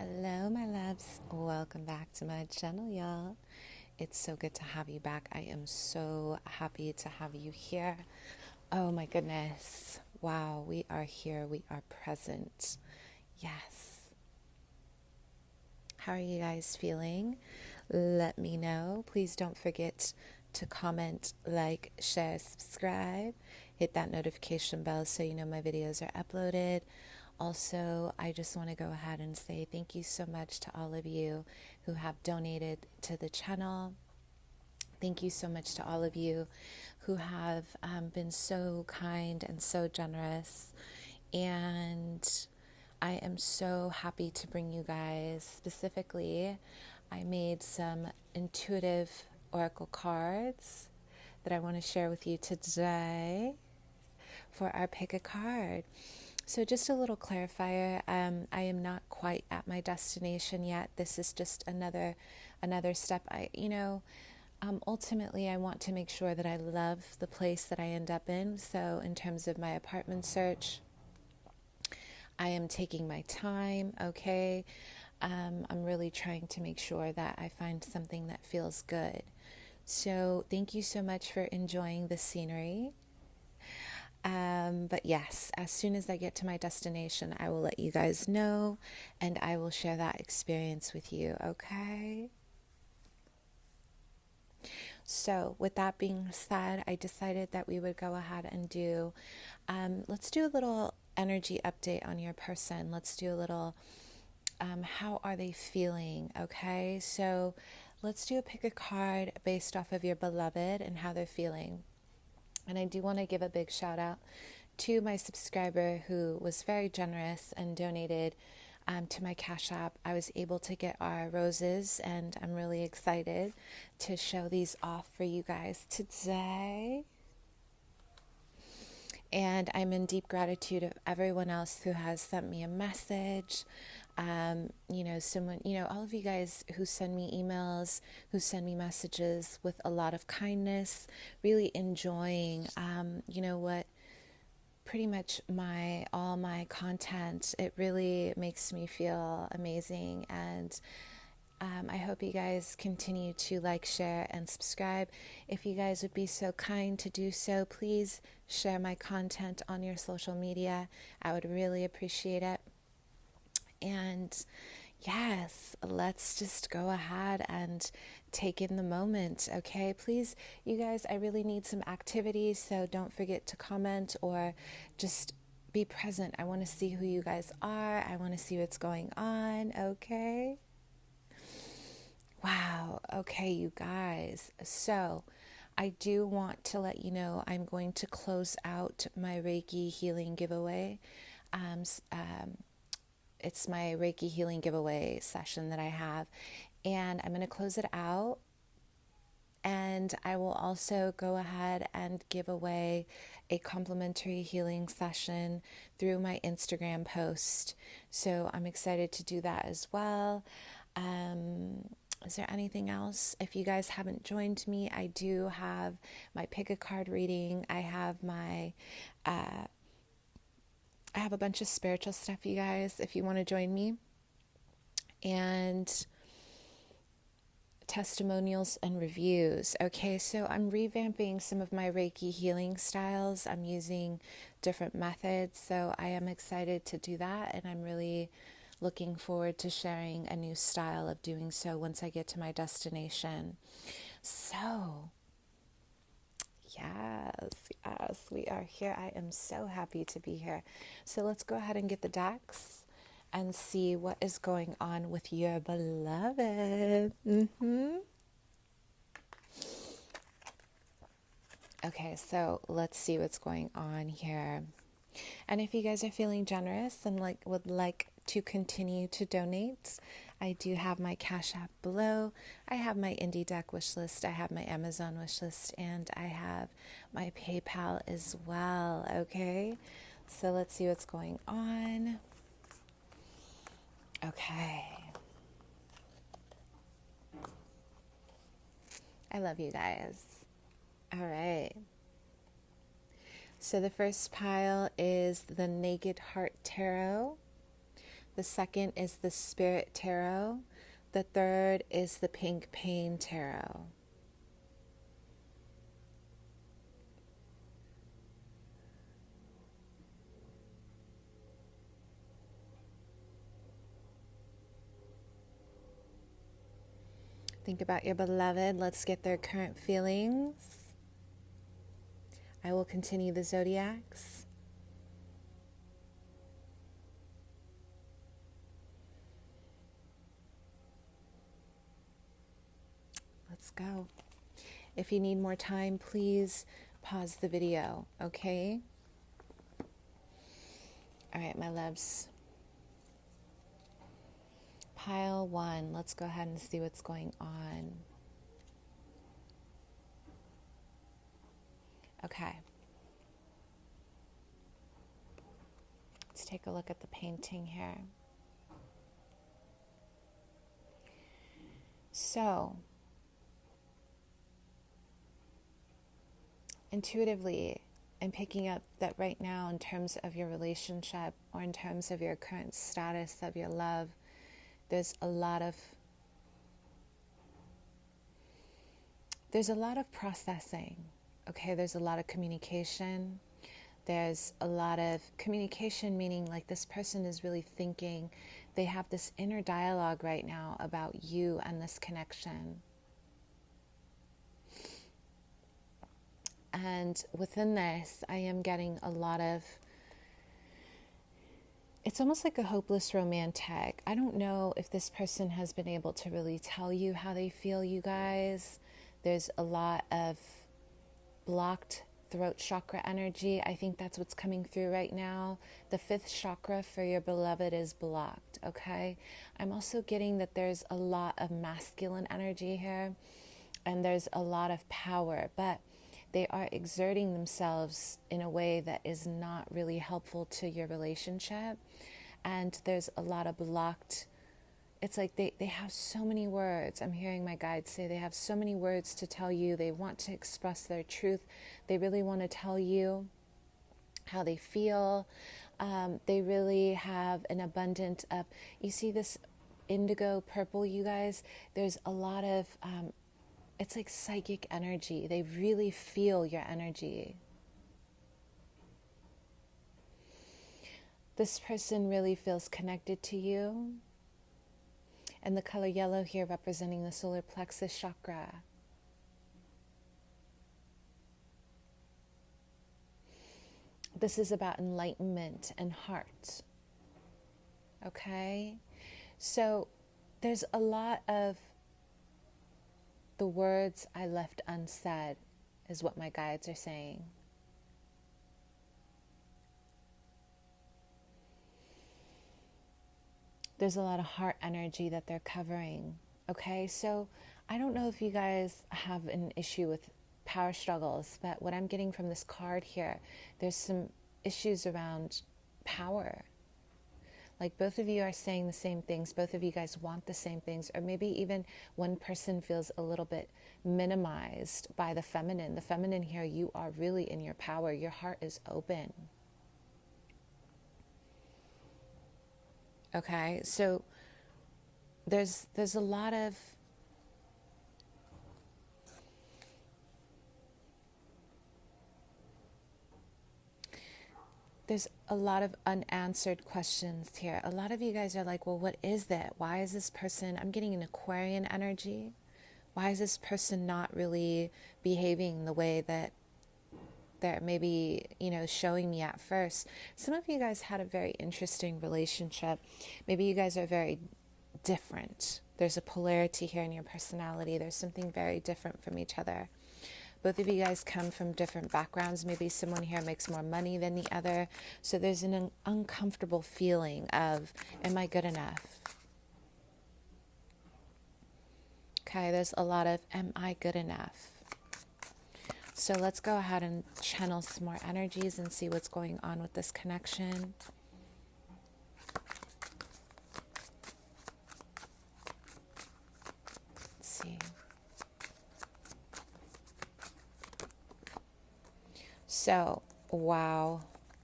Hello, my loves. Welcome back to my channel, y'all. It's so good to have you back. I am so happy to have you here. Oh my goodness. Wow, we are here. We are present. Yes. How are you guys feeling? Let me know. Please don't forget to comment, like, share, subscribe. Hit that notification bell so you know my videos are uploaded. Also, I just want to go ahead and say thank you so much to all of you who have donated to the channel. Thank you so much to all of you who have been so kind and so generous. And I am so happy to bring you guys, specifically, I made some intuitive oracle cards that I want to share with you today for our pick a card. So just a little clarifier, I am not quite at my destination yet. This is just another step. Ultimately, I want to make sure that I love the place that I end up in. So in terms of my apartment search, I am taking my time, okay? I'm really trying to make sure that I find something that feels good. So thank you so much for enjoying the scenery. But yes, as soon as I get to my destination, I will let you guys know and I will share that experience with you, okay? So with that being said, I decided that we would go ahead and let's do a little energy update on your person. Let's do a little, how are they feeling, okay? So let's do a pick a card based off of your beloved and how they're feeling. And I do want to give a big shout out to my subscriber who was very generous and donated to my Cash App. I was able to get our roses, and I'm really excited to show these off for you guys today. And I'm in deep gratitude of everyone else who has sent me a message. All of you guys who send me emails, who send me messages with a lot of kindness, really enjoying, pretty much all my content. It really makes me feel amazing. And I hope you guys continue to like, share, and subscribe. If you guys would be so kind to do so, please share my content on your social media. I would really appreciate it. And yes, let's just go ahead and take in the moment, okay? Please, you guys, I really need some activities, so don't forget to comment or just be present. I want to see who you guys are. I want to see what's going on, okay? Wow, okay, you guys. So I do want to let you know I'm going to close out my Reiki healing giveaway. It's my Reiki healing giveaway session that I have, and I'm going to close it out. And I will also go ahead and give away a complimentary healing session through my Instagram post. So I'm excited to do that as well. Is there anything else? If you guys haven't joined me, I do have my pick a card reading. I have a bunch of spiritual stuff, you guys, if you want to join me. And testimonials and reviews. Okay, so I'm revamping some of my Reiki healing styles. I'm using different methods, so I am excited to do that, and I'm really looking forward to sharing a new style of doing so once I get to my destination. So yes, we are here. I am so happy to be here. So let's go ahead and get the decks and see what is going on with your beloved. Okay, so let's see what's going on here. And if you guys are feeling generous and would like to continue to donate, I do have my Cash App below. I have my Indie Deck wish list. I have my Amazon wish list, and I have my PayPal as well. Okay, so let's see what's going on. Okay. I love you guys. All right. So the first pile is the Naked Heart Tarot. The second is the Spirit Tarot. The third is the Pink Pain Tarot. Think about your beloved. Let's get their current feelings. I will continue the zodiacs. Let's go. If you need more time, please pause the video, okay? All right, my loves. Pile 1, let's go ahead and see what's going on. Okay. Let's take a look at the painting here. So, intuitively, I'm picking up that right now in terms of your relationship or in terms of your current status of your love, there's a lot of processing, okay? There's a lot of communication. There's a lot of communication, meaning like this person is really thinking. They have this inner dialogue right now about you and this connection. And within this, I am getting a lot of, it's almost like a hopeless romantic. I don't know if this person has been able to really tell you how they feel, you guys. There's a lot of blocked throat chakra energy. I think that's what's coming through right now. The 5th chakra for your beloved is blocked, okay? I'm also getting that there's a lot of masculine energy here, and there's a lot of power, but they are exerting themselves in a way that is not really helpful to your relationship. And there's a lot of blocked, it's like they have so many words. I'm hearing my guides say they have so many words to tell you. They want to express their truth. They really want to tell you how they feel. They really have an abundance of, you see this indigo purple, you guys? There's a lot of, it's like psychic energy. They really feel your energy. This person really feels connected to you. And the color yellow here representing the solar plexus chakra. This is about enlightenment and heart. Okay? So there's a lot of the words I left unsaid is what my guides are saying. There's a lot of heart energy that they're covering. Okay, so I don't know if you guys have an issue with power struggles, but what I'm getting from this card here, there's some issues around power. Like both of you are saying the same things, both of you guys want the same things, or maybe even one person feels a little bit minimized by the feminine. The feminine here, you are really in your power. Your heart is open. Okay, so there's a lot of unanswered questions here. A lot of you guys are like, well, what is that? Why is this person, I'm getting an Aquarian energy. Why is this person not really behaving the way that they're maybe, showing me at first? Some of you guys had a very interesting relationship. Maybe you guys are very different. There's a polarity here in your personality. There's something very different from each other. Both of you guys come from different backgrounds. Maybe someone here makes more money than the other. So there's an uncomfortable feeling of, am I good enough? Okay, there's a lot of, am I good enough? So let's go ahead and channel some more energies and see what's going on with this connection. Let's see. So, wow.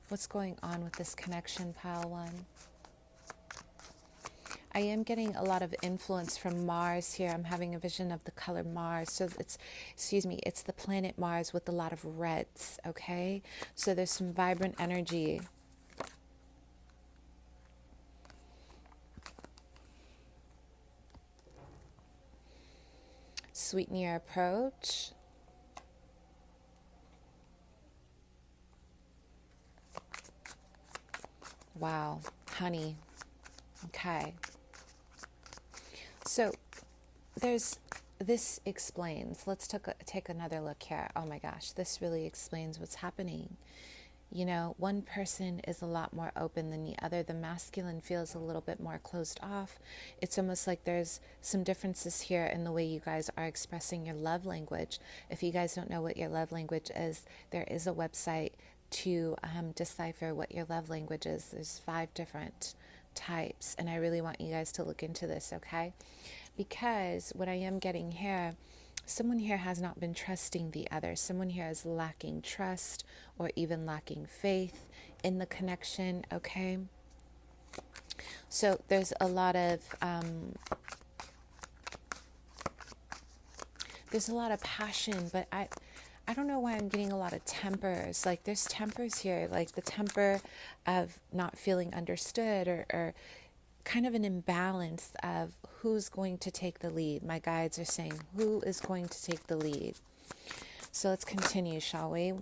What's going on with this connection, pile 1? I am getting a lot of influence from Mars here. I'm having a vision of the color Mars. So it's, excuse me, it's the planet Mars with a lot of reds, okay? So there's some vibrant energy. Sweeten your approach. Wow, honey. Okay. So this explains. Let's take another look here. Oh my gosh, this really explains what's happening. You know, one person is a lot more open than the other. The masculine feels a little bit more closed off. It's almost like there's some differences here in the way you guys are expressing your love language. If you guys don't know what your love language is, there is a website to decipher what your love language is. There's 5 different types, and I really want you guys to look into this, okay? Because what I am getting here, someone here has not been trusting the other. Someone here is lacking trust or even lacking faith in the connection, okay? So there's a lot of passion, but I don't know why I'm getting a lot of tempers. Like there's tempers here, like the temper of not feeling understood or kind of an imbalance of who's going to take the lead. My guides are saying, who is going to take the lead? So let's continue, shall we?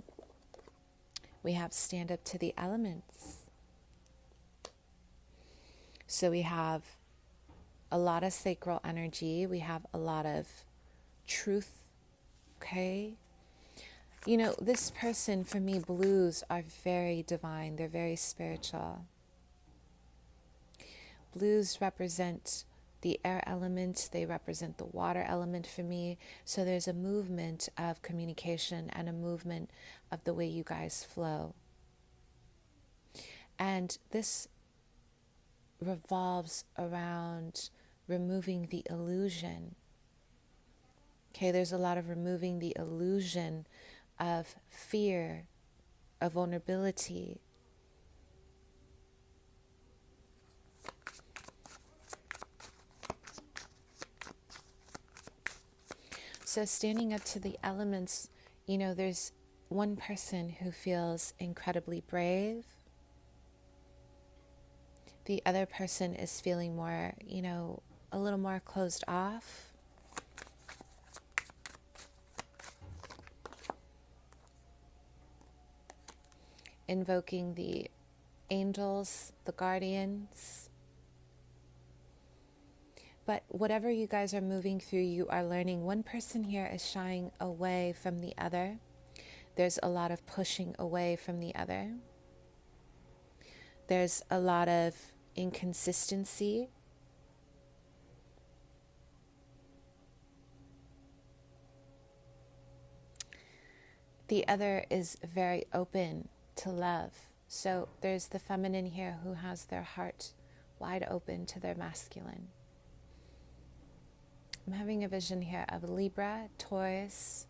We have stand up to the elements. So we have a lot of sacral energy. We have a lot of truth, okay? You know, this person, for me, blues are very divine. They're very spiritual. Blues represent the air element. They represent the water element for me. So there's a movement of communication and a movement of the way you guys flow. And this revolves around removing the illusion. Okay, there's a lot of removing the illusion of fear, of vulnerability. So standing up to the elements, you know, there's one person who feels incredibly brave. The other person is feeling more, you know, a little more closed off. Invoking the angels, the guardians. But whatever you guys are moving through, you are learning. One person here is shying away from the other. There's a lot of pushing away from the other. There's a lot of inconsistency. The other is very open to love. So there's the feminine here who has their heart wide open to their masculine. I'm having a vision here of Libra, Taurus,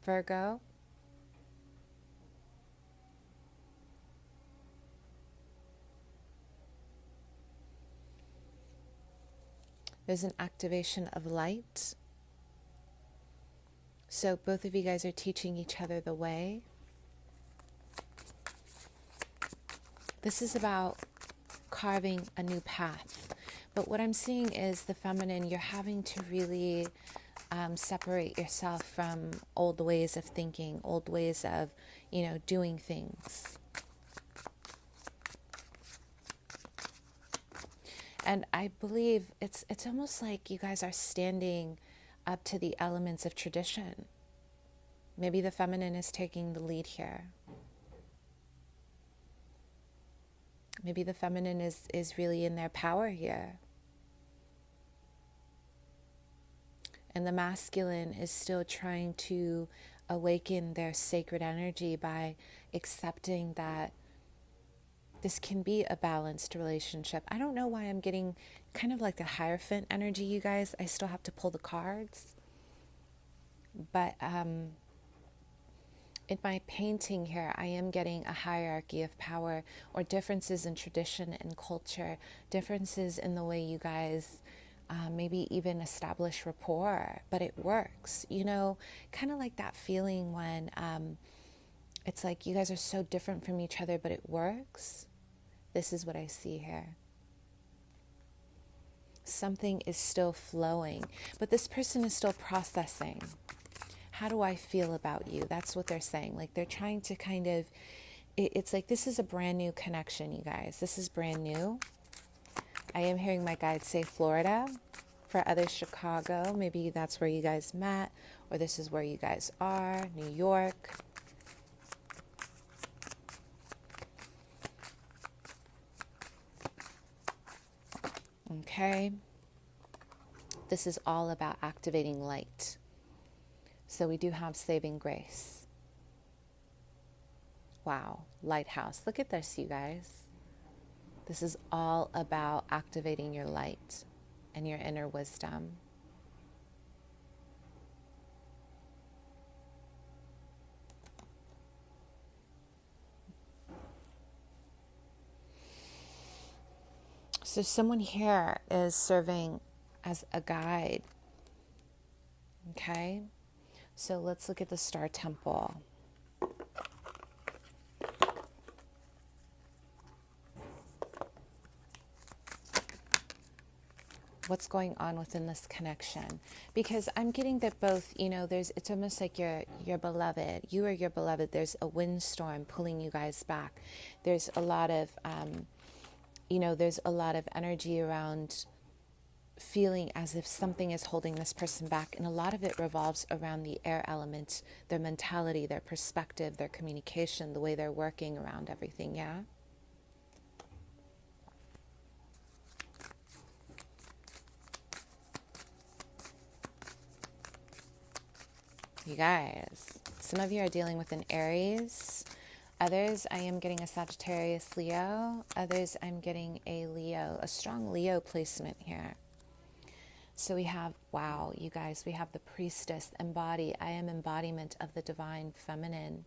Virgo. There's an activation of light. So both of you guys are teaching each other the way. This is about carving a new path. But what I'm seeing is the feminine, you're having to really separate yourself from old ways of thinking, old ways of, you know, doing things. And I believe it's almost like you guys are standing up to the elements of tradition. Maybe the feminine is taking the lead here. Maybe the feminine is really in their power here. And the masculine is still trying to awaken their sacred energy by accepting that this can be a balanced relationship. I don't know why I'm getting kind of like the Hierophant energy, you guys. I still have to pull the cards. But in my painting here, I am getting a hierarchy of power or differences in tradition and culture, differences in the way you guys maybe even establish rapport, but it works, you know, kind of like that feeling when it's like you guys are so different from each other, but it works. This is what I see here. Something is still flowing, but this person is still processing. How do I feel about you? That's what they're saying. Like they're trying to kind of, it's like this is a brand new connection, you guys. This is brand new. I am hearing my guides say Florida. For others, Chicago. Maybe that's where you guys met, or this is where you guys are. New York. Okay. This is all about activating light. So we do have saving grace. Wow. Lighthouse. Look at this, you guys. This is all about activating your light and your inner wisdom. So someone here is serving as a guide. Okay? So let's look at the Star Temple. What's going on within this connection? Because I'm getting that both, you know, it's almost like your beloved, you are your beloved. There's a windstorm pulling you guys back. There's a lot of, there's a lot of energy around feeling as if something is holding this person back. And a lot of it revolves around the air element, their mentality, their perspective, their communication, the way they're working around everything, yeah? You guys, some of you are dealing with an Aries. Others, I am getting a Sagittarius Leo. Others, I'm getting a Leo, a strong Leo placement here. So we have, wow, you guys, we have the priestess, embody. I am embodiment of the divine feminine.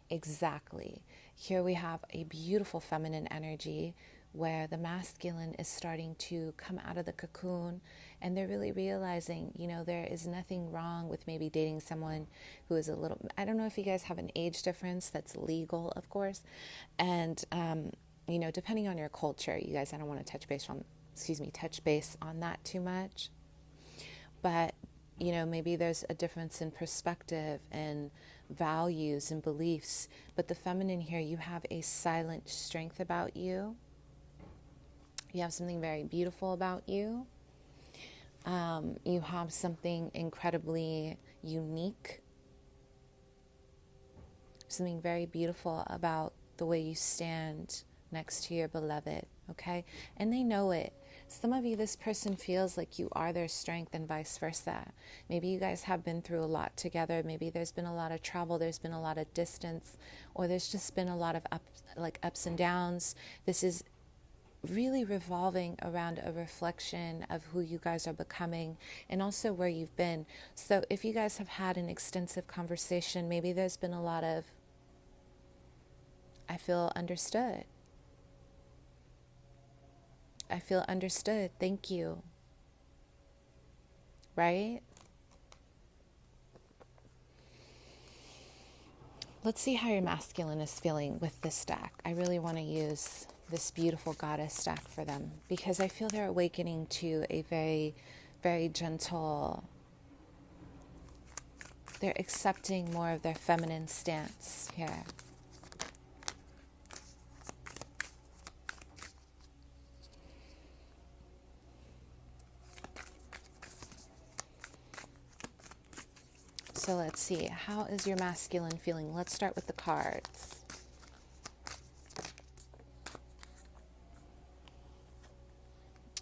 Exactly. Here we have a beautiful feminine energy where the masculine is starting to come out of the cocoon, and they're really realizing, you know, there is nothing wrong with maybe dating someone who is a little, I don't know if you guys have an age difference that's legal, of course. And, depending on your culture, you guys, I don't want to touch base on that too much. But, maybe there's a difference in perspective and values and beliefs. But the feminine here, you have a silent strength about you. You have something very beautiful about you. You have something incredibly unique. Something very beautiful about the way you stand next to your beloved, okay? And they know it. Some of you, this person feels like you are their strength and vice versa. Maybe you guys have been through a lot together. Maybe there's been a lot of travel. There's been a lot of distance, or there's just been a lot of ups and downs. This is really revolving around a reflection of who you guys are becoming and also where you've been. So if you guys have had an extensive conversation, maybe there's been a lot of, I feel understood. I feel understood. Thank you. Right? Let's see how your masculine is feeling with this deck. I really want to use this beautiful goddess deck for them because I feel they're awakening to a very, very gentle, they're accepting more of their feminine stance here. So let's see, how is your masculine feeling? Let's start with the cards.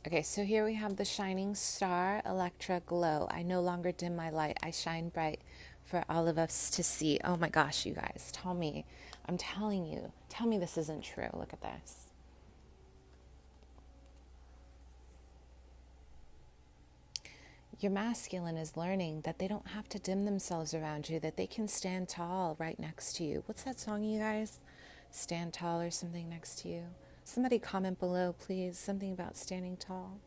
Okay, so here we have the shining star, Electra glow. I no longer dim my light. I shine bright for all of us to see. Oh my gosh, you guys, tell me. I'm telling you. Tell me this isn't true. Look at this. your masculine is learning that they don't have to dim themselves around you, that they can stand tall right next to you. What's that song, you guys? Stand tall or something next to you. Somebody comment below, please. Something about standing tall.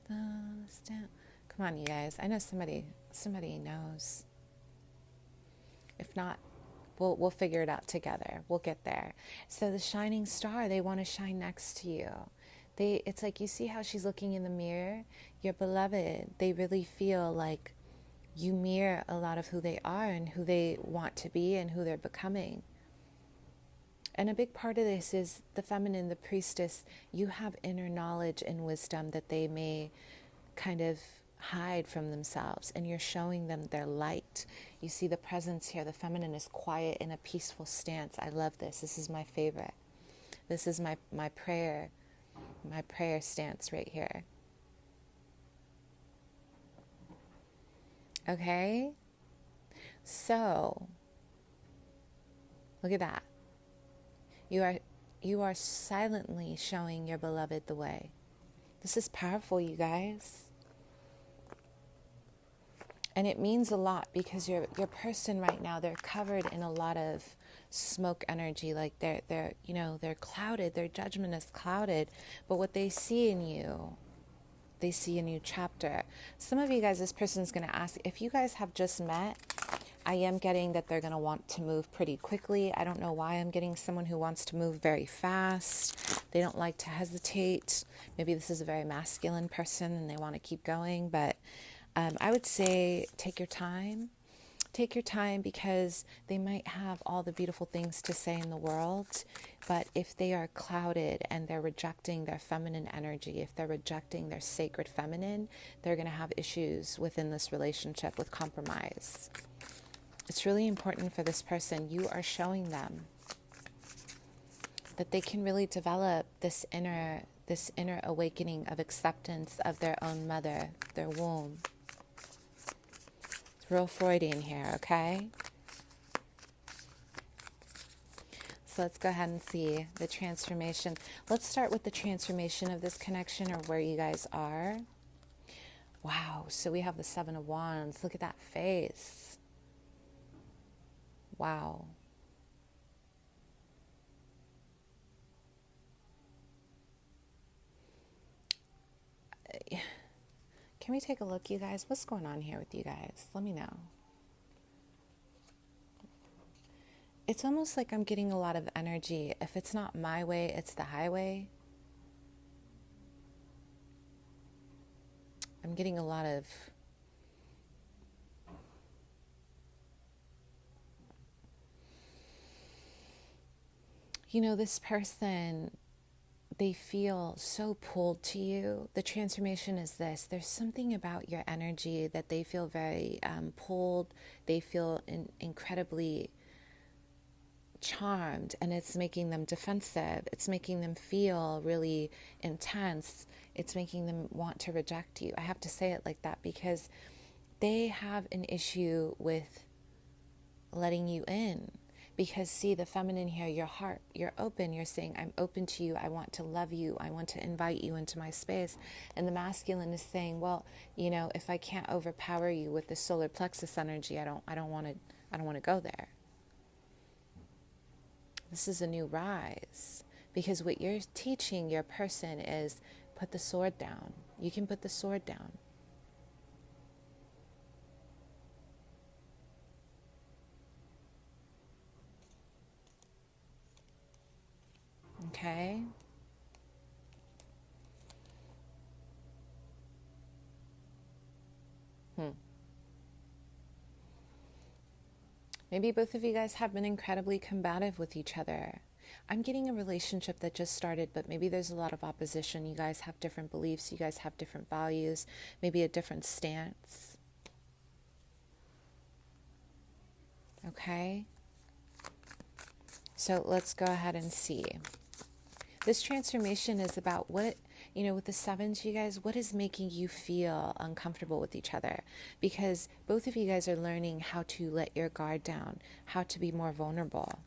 Come on, you guys. I know somebody knows. If not, we'll figure it out together. We'll get there. So the shining star, they want to shine next to you. It's like, you see how she's looking in the mirror? Your beloved, they really feel like you mirror a lot of who they are and who they want to be and who they're becoming. And a big part of this is the feminine, the priestess. You have inner knowledge and wisdom that they may kind of hide from themselves, and you're showing them their light. You see the presence here. The feminine is quiet in a peaceful stance. I love this. This is my favorite. This is my prayer stance right here. Okay? So, look at that. You are silently showing your beloved the way. This is powerful, you guys. And it means a lot, because your person right now, they're covered in a lot of smoke energy. Like they're clouded. Their judgment is clouded. But what they see in you, they see a new chapter. Some of you guys, this person's going to ask, if you guys have just met, I am getting that they're going to want to move pretty quickly. I don't know why I'm getting someone who wants to move very fast. They don't like to hesitate. Maybe this is a very masculine person and they want to keep going. But I would say take your time. Take your time, because they might have all the beautiful things to say in the world. But if they are clouded and they're rejecting their feminine energy, if they're rejecting their sacred feminine, they're going to have issues within this relationship with compromise. It's really important for this person. You are showing them that they can really develop this inner awakening of acceptance of their own mother, their womb. It's real Freudian here, okay? So let's go ahead and see the transformation. Let's start with the transformation of this connection, or where you guys are. Wow, so we have the Seven of Wands. Look at that face. Wow. Can we take a look, you guys? What's going on here with you guys? Let me know. It's almost like I'm getting a lot of energy. If it's not my way, it's the highway. I'm getting a lot of this person, they feel so pulled to you. The transformation is this. There's something about your energy that they feel very pulled. They feel incredibly charmed, and it's making them defensive. It's making them feel really intense. It's making them want to reject you. I have to say it like that because they have an issue with letting you in. Because see, the feminine here, your heart, you're open. You're saying, I'm open to you. I want to love you. I want to invite you into my space. And the masculine is saying, well, if I can't overpower you with the solar plexus energy, I don't want to go there. This is a new rise. Because what you're teaching your person is put the sword down. You can put the sword down. Okay? Maybe both of you guys have been incredibly combative with each other. I'm getting a relationship that just started, but maybe there's a lot of opposition. You guys have different beliefs. You guys have different values, maybe a different stance. Okay? So let's go ahead and see. This transformation is about what, with the sevens, you guys, what is making you feel uncomfortable with each other? Because both of you guys are learning how to let your guard down, how to be more vulnerable.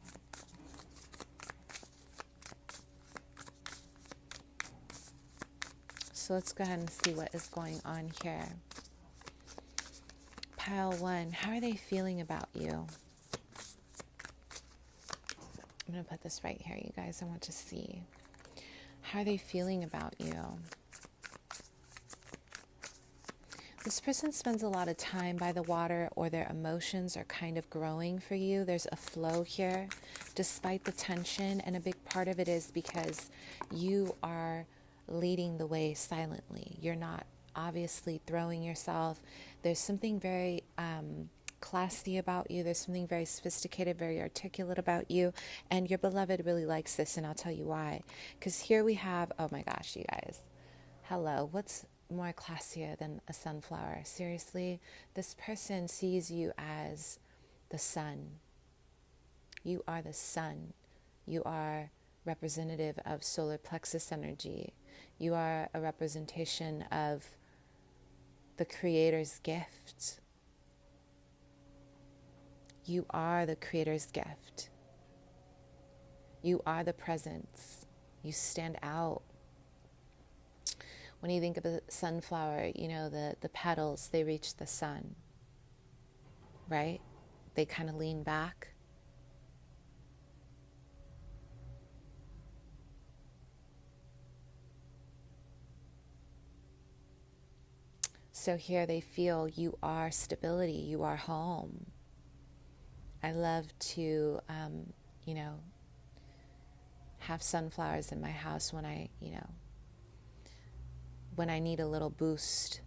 So let's go ahead and see what is going on here. Pile 1, how are they feeling about you? I'm going to put this right here, you guys. I want to see. How are they feeling about you? This person spends a lot of time by the water, or their emotions are kind of growing for you. There's a flow here, despite the tension. And a big part of it is because you are leading the way silently. You're not obviously throwing yourself. There's something very classy about you. There's something very sophisticated, very articulate about you. And your beloved really likes this, and I'll tell you why. Because here we have, oh my gosh, you guys. Hello, what's more classier than a sunflower? Seriously, this person sees you as the sun. You are the sun. You are representative of solar plexus energy. You are a representation of the Creator's gift. You are the Creator's gift. You are the presence. You stand out. When you think of a sunflower, you know, the petals, they reach the sun, right? They kind of lean back. So here they feel you are stability, you are home. I love to, have sunflowers in my house when I need a little boost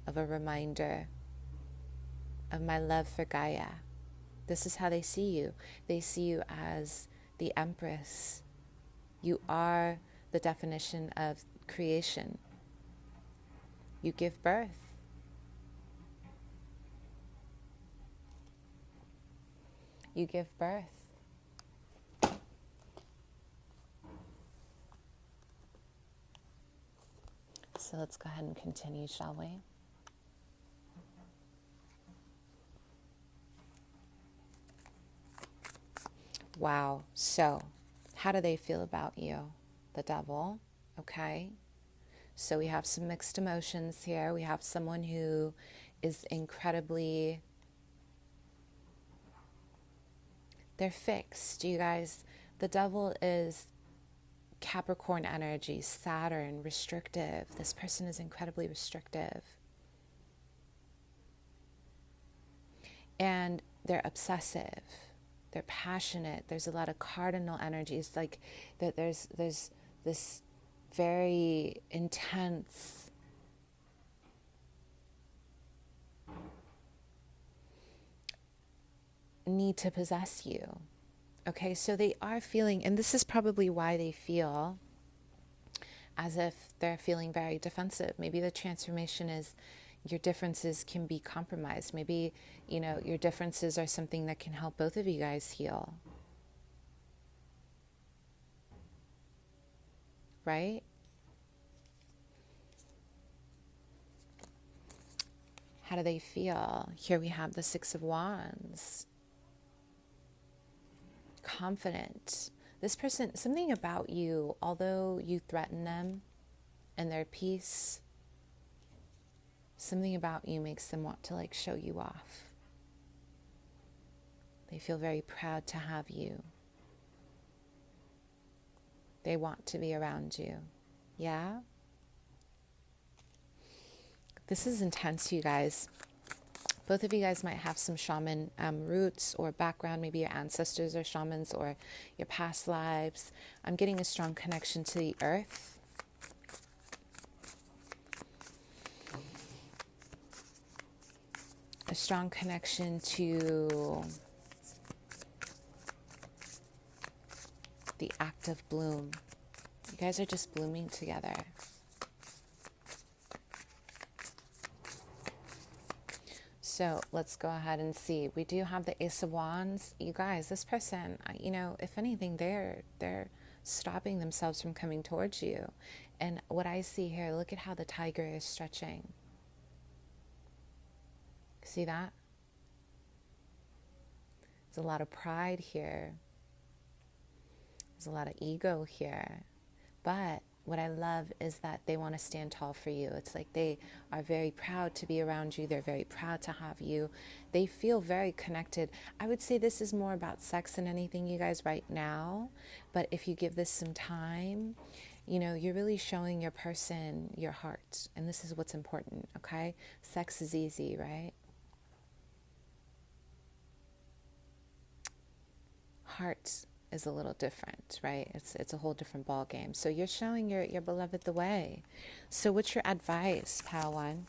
of a reminder of my love for Gaia. This is how they see you. They see you as the Empress. You are the definition of creation. You give birth. You give birth. So let's go ahead and continue, shall we? Wow. So how do they feel about you? The Devil. Okay. So we have some mixed emotions here. We have someone who is incredibly, they're fixed. You guys, the Devil is Capricorn energy, Saturn, restrictive. This person is incredibly restrictive. And they're obsessive. They're passionate. There's a lot of cardinal energies. Like that there's this very intense need to possess you. Okay, so they are feeling, and this is probably why they feel as if they're feeling very defensive. Maybe the transformation is your differences can be compromised. Maybe, your differences are something that can help both of you guys heal. Right? How do they feel? Here we have the Six of Wands. Confident. This person, something about you, although you threaten them and their peace, something about you makes them want to show you off. They feel very proud to have you. They want to be around you. Yeah? This is intense, you guys. Both of you guys might have some shaman roots or background. Maybe your ancestors are shamans or your past lives. I'm getting a strong connection to the earth. A strong connection to the act of bloom. You guys are just blooming together. So let's go ahead and see. We do have the Ace of Wands. You guys, this person, if anything, they're stopping themselves from coming towards you. And what I see here, look at how the tiger is stretching. See that? There's a lot of pride here. There's a lot of ego here. But what I love is that they want to stand tall for you. It's like they are very proud to be around you. They're very proud to have you. They feel very connected. I would say this is more about sex than anything, you guys, right now. But if you give this some time, you know, you're really showing your person your heart. And this is what's important, okay? Sex is easy, right? Heart is a little different, right? It's a whole different ball game. So you're showing your beloved the way. So what's your advice, pal one?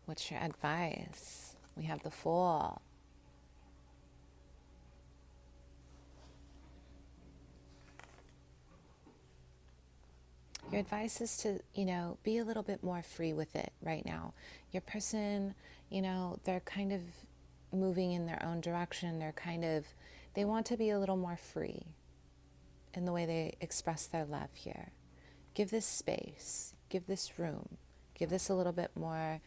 What's your advice? We have the Fool. Your advice is to, you know, be a little bit more free with it right now. Your person, you know, they're kind of moving in their own direction. They want to be a little more free in the way they express their love here. Give this space, give this room, give this a little bit more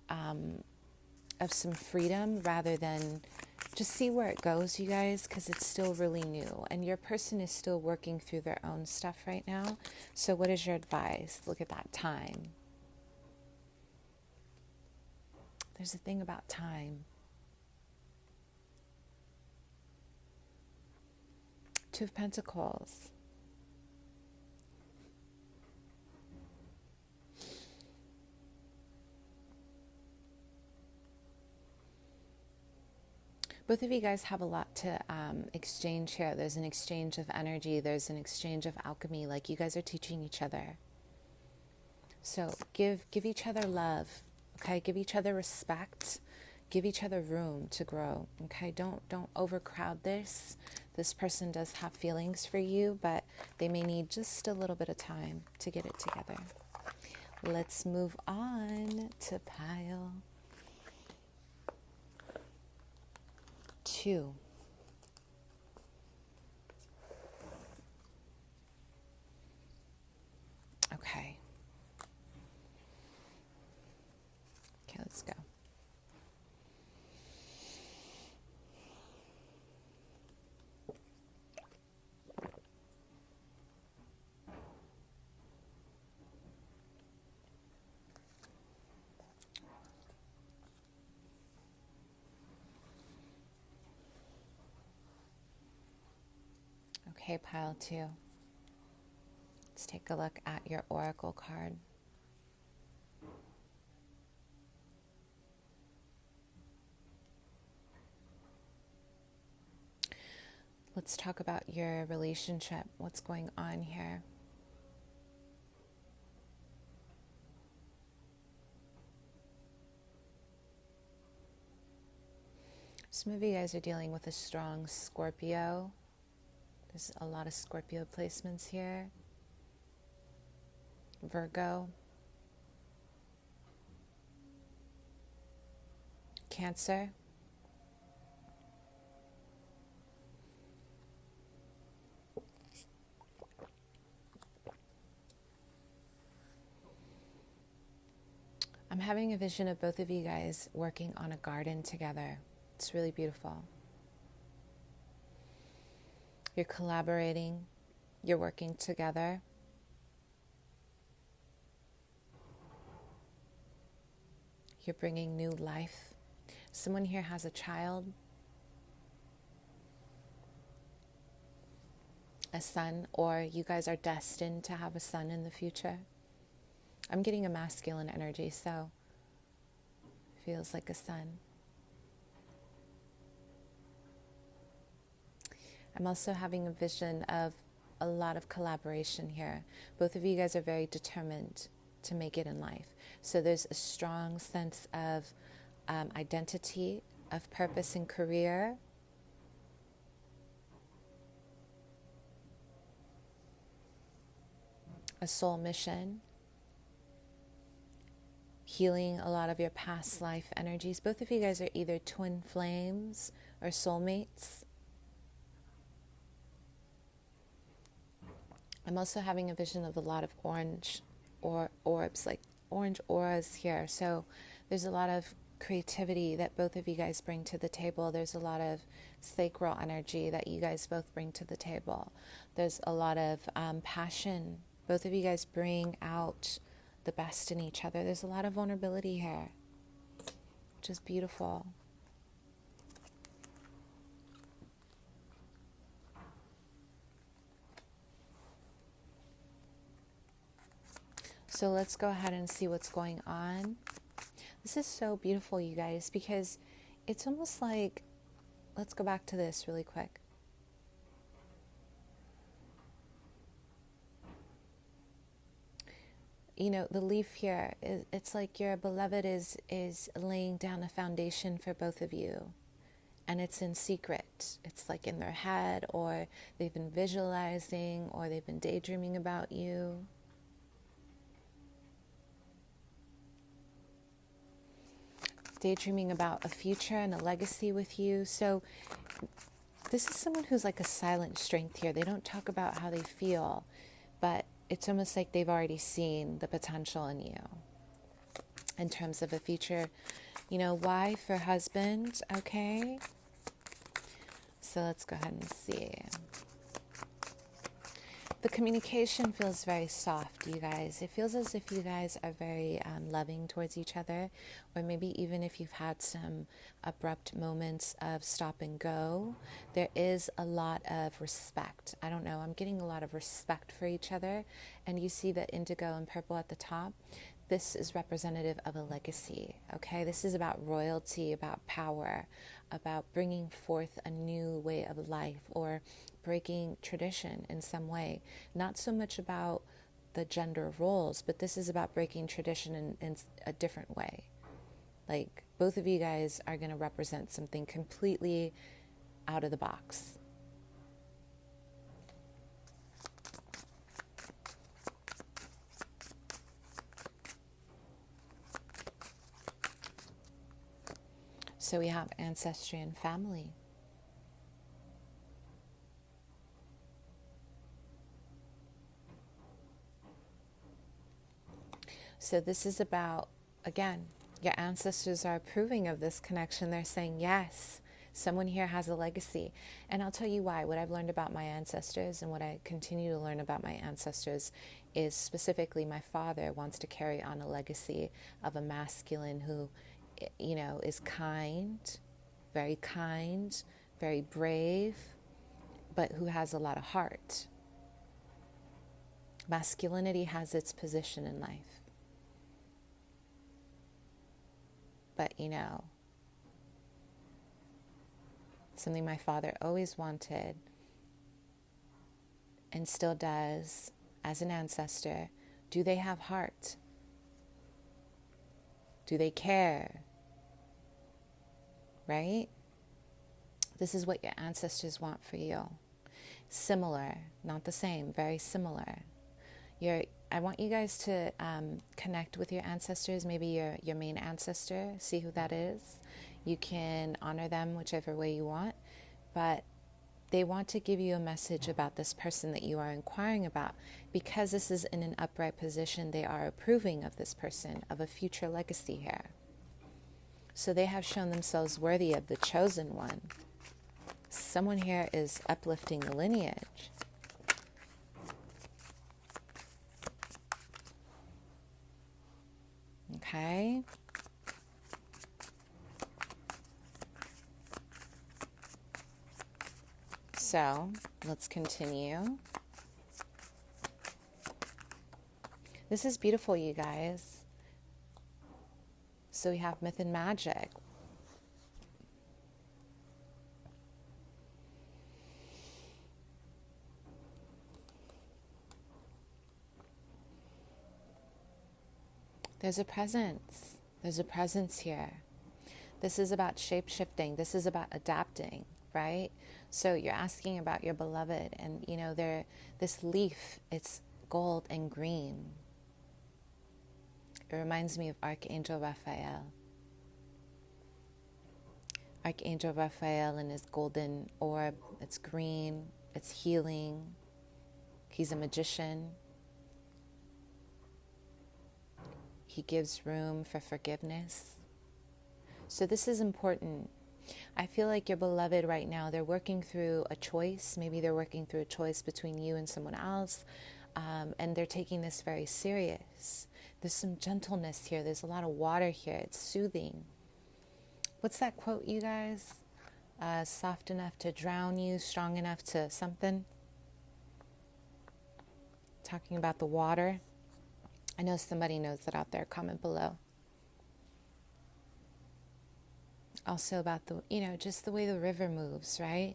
of some freedom rather than just see where it goes, you guys, because it's still really new and your person is still working through their own stuff right now. So what is your advice? Look at that time. There's a thing about time. Two of Pentacles. Both of you guys have a lot to exchange here. There's an exchange of energy. There's an exchange of alchemy. Like you guys are teaching each other. So give each other love. Okay, give each other respect. Give each other room to grow. Okay, don't overcrowd this. This person does have feelings for you, but they may need just a little bit of time to get it together. Let's move on to pile 2. Okay. Okay, let's go. Okay, pile 2. Let's take a look at your oracle card. Let's talk about your relationship. What's going on here? Some of you guys are dealing with a strong Scorpio. There's a lot of Scorpio placements here. Virgo. Cancer. I'm having a vision of both of you guys working on a garden together. It's really beautiful. You're collaborating. You're working together. You're bringing new life. Someone here has a child, a son, or you guys are destined to have a son in the future. I'm getting a masculine energy, so it feels like a son. I'm also having a vision of a lot of collaboration here. Both of you guys are very determined to make it in life. So there's a strong sense of identity, of purpose and career. A soul mission. Healing a lot of your past life energies. Both of you guys are either twin flames or soulmates. I'm also having a vision of a lot of orange orbs, like orange auras here. So there's a lot of creativity that both of you guys bring to the table. There's a lot of sacral energy that you guys both bring to the table. There's a lot of passion. Both of you guys bring out the best in each other. There's a lot of vulnerability here, which is beautiful. So let's go ahead and see what's going on. This is so beautiful, you guys, because it's almost like, let's go back to this really quick. You know, the leaf here, it's like your beloved is laying down a foundation for both of you. And it's in secret. It's like in their head, or they've been visualizing, or they've been daydreaming about you. Daydreaming about a future and a legacy with you. So this is someone who's like a silent strength here. They don't talk about how they feel, but it's almost like they've already seen the potential in you in terms of a future, you know, wife or husband. Okay. So let's go ahead and see. The communication feels very soft, you guys. It feels as if you guys are very loving towards each other, or maybe even if you've had some abrupt moments of stop and go, there is a lot of respect. I don't know, I'm getting a lot of respect for each other. And you see the indigo and purple at the top. This is representative of a legacy, okay? This is about royalty, about power, about bringing forth a new way of life, or breaking tradition in some way. Not so much about the gender roles, but this is about breaking tradition in a different way. Like, both of you guys are going to represent something completely out of the box. So we have ancestry and family. So this is about, again, your ancestors are approving of this connection. They're saying, yes, someone here has a legacy. And I'll tell you why. What I've learned about my ancestors, and what I continue to learn about my ancestors, is specifically my father wants to carry on a legacy of a masculine who, you know, is kind, very brave, but who has a lot of heart. Masculinity has its position in life. But, you know, something my father always wanted, and still does as an ancestor, do they have heart? Do they care? Right? This is what your ancestors want for you. Similar, not the same, very similar. I want you guys to connect with your ancestors, maybe your main ancestor, see who that is. You can honor them whichever way you want, but they want to give you a message about this person that you are inquiring about. Because this is in an upright position, they are approving of this person, of a future legacy here. So they have shown themselves worthy of the chosen one. Someone here is uplifting the lineage. Okay. So let's continue. This is beautiful, you guys. So we have myth and magic. There's a presence. There's a presence here. This is about shape-shifting. This is about adapting, right? So you're asking about your beloved, and you know, this leaf, it's gold and green. It reminds me of Archangel Raphael. Archangel Raphael and his golden orb. It's green. It's healing. He's a magician. He gives room for forgiveness. So this is important. I feel like your beloved right now, they're working through a choice. Maybe they're working through a choice between you and someone else. And they're taking this very serious. There's some gentleness here. There's a lot of water here. It's soothing. What's that quote, you guys? Soft enough to drown you, strong enough to something. Talking about the water. I know somebody knows that out there. Comment below. Also about the, just the way the river moves, right?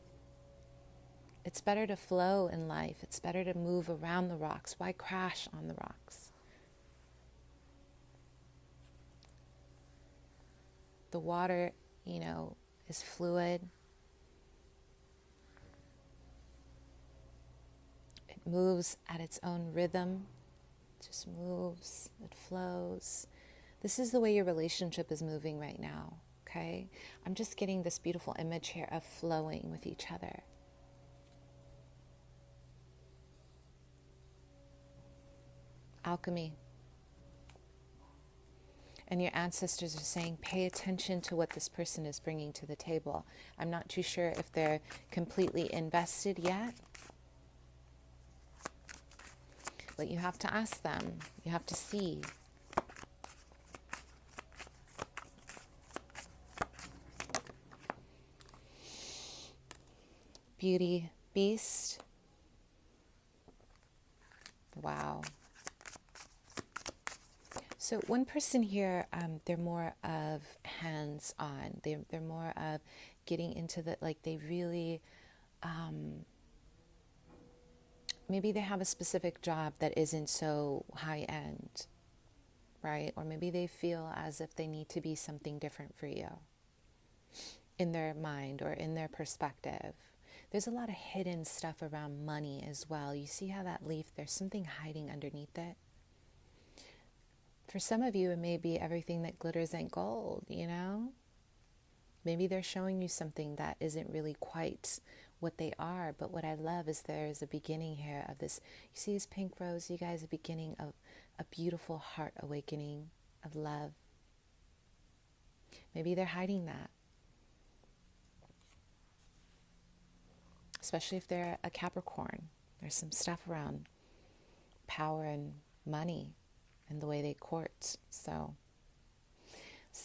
It's better to flow in life. It's better to move around the rocks. Why crash on the rocks? The water, is fluid. It moves at its own rhythm. It just moves. It flows. This is the way your relationship is moving right now, okay? I'm just getting this beautiful image here of flowing with each other. Alchemy. And your ancestors are saying, pay attention to what this person is bringing to the table. I'm not too sure if they're completely invested yet. But you have to ask them. You have to see. Beauty, beast. Wow. So one person here, they're more of hands-on. They're more of getting into the, like they really, maybe they have a specific job that isn't so high-end, right? Or maybe they feel as if they need to be something different for you in their mind or in their perspective. There's a lot of hidden stuff around money as well. You see how that leaf, there's something hiding underneath it. For some of you, it may be everything that glitters ain't gold, Maybe they're showing you something that isn't really quite what they are. But what I love is there's a beginning here of this. You see this pink rose, you guys, a beginning of a beautiful heart awakening of love. Maybe they're hiding that. Especially if they're a Capricorn. There's some stuff around power and money and the way they court. So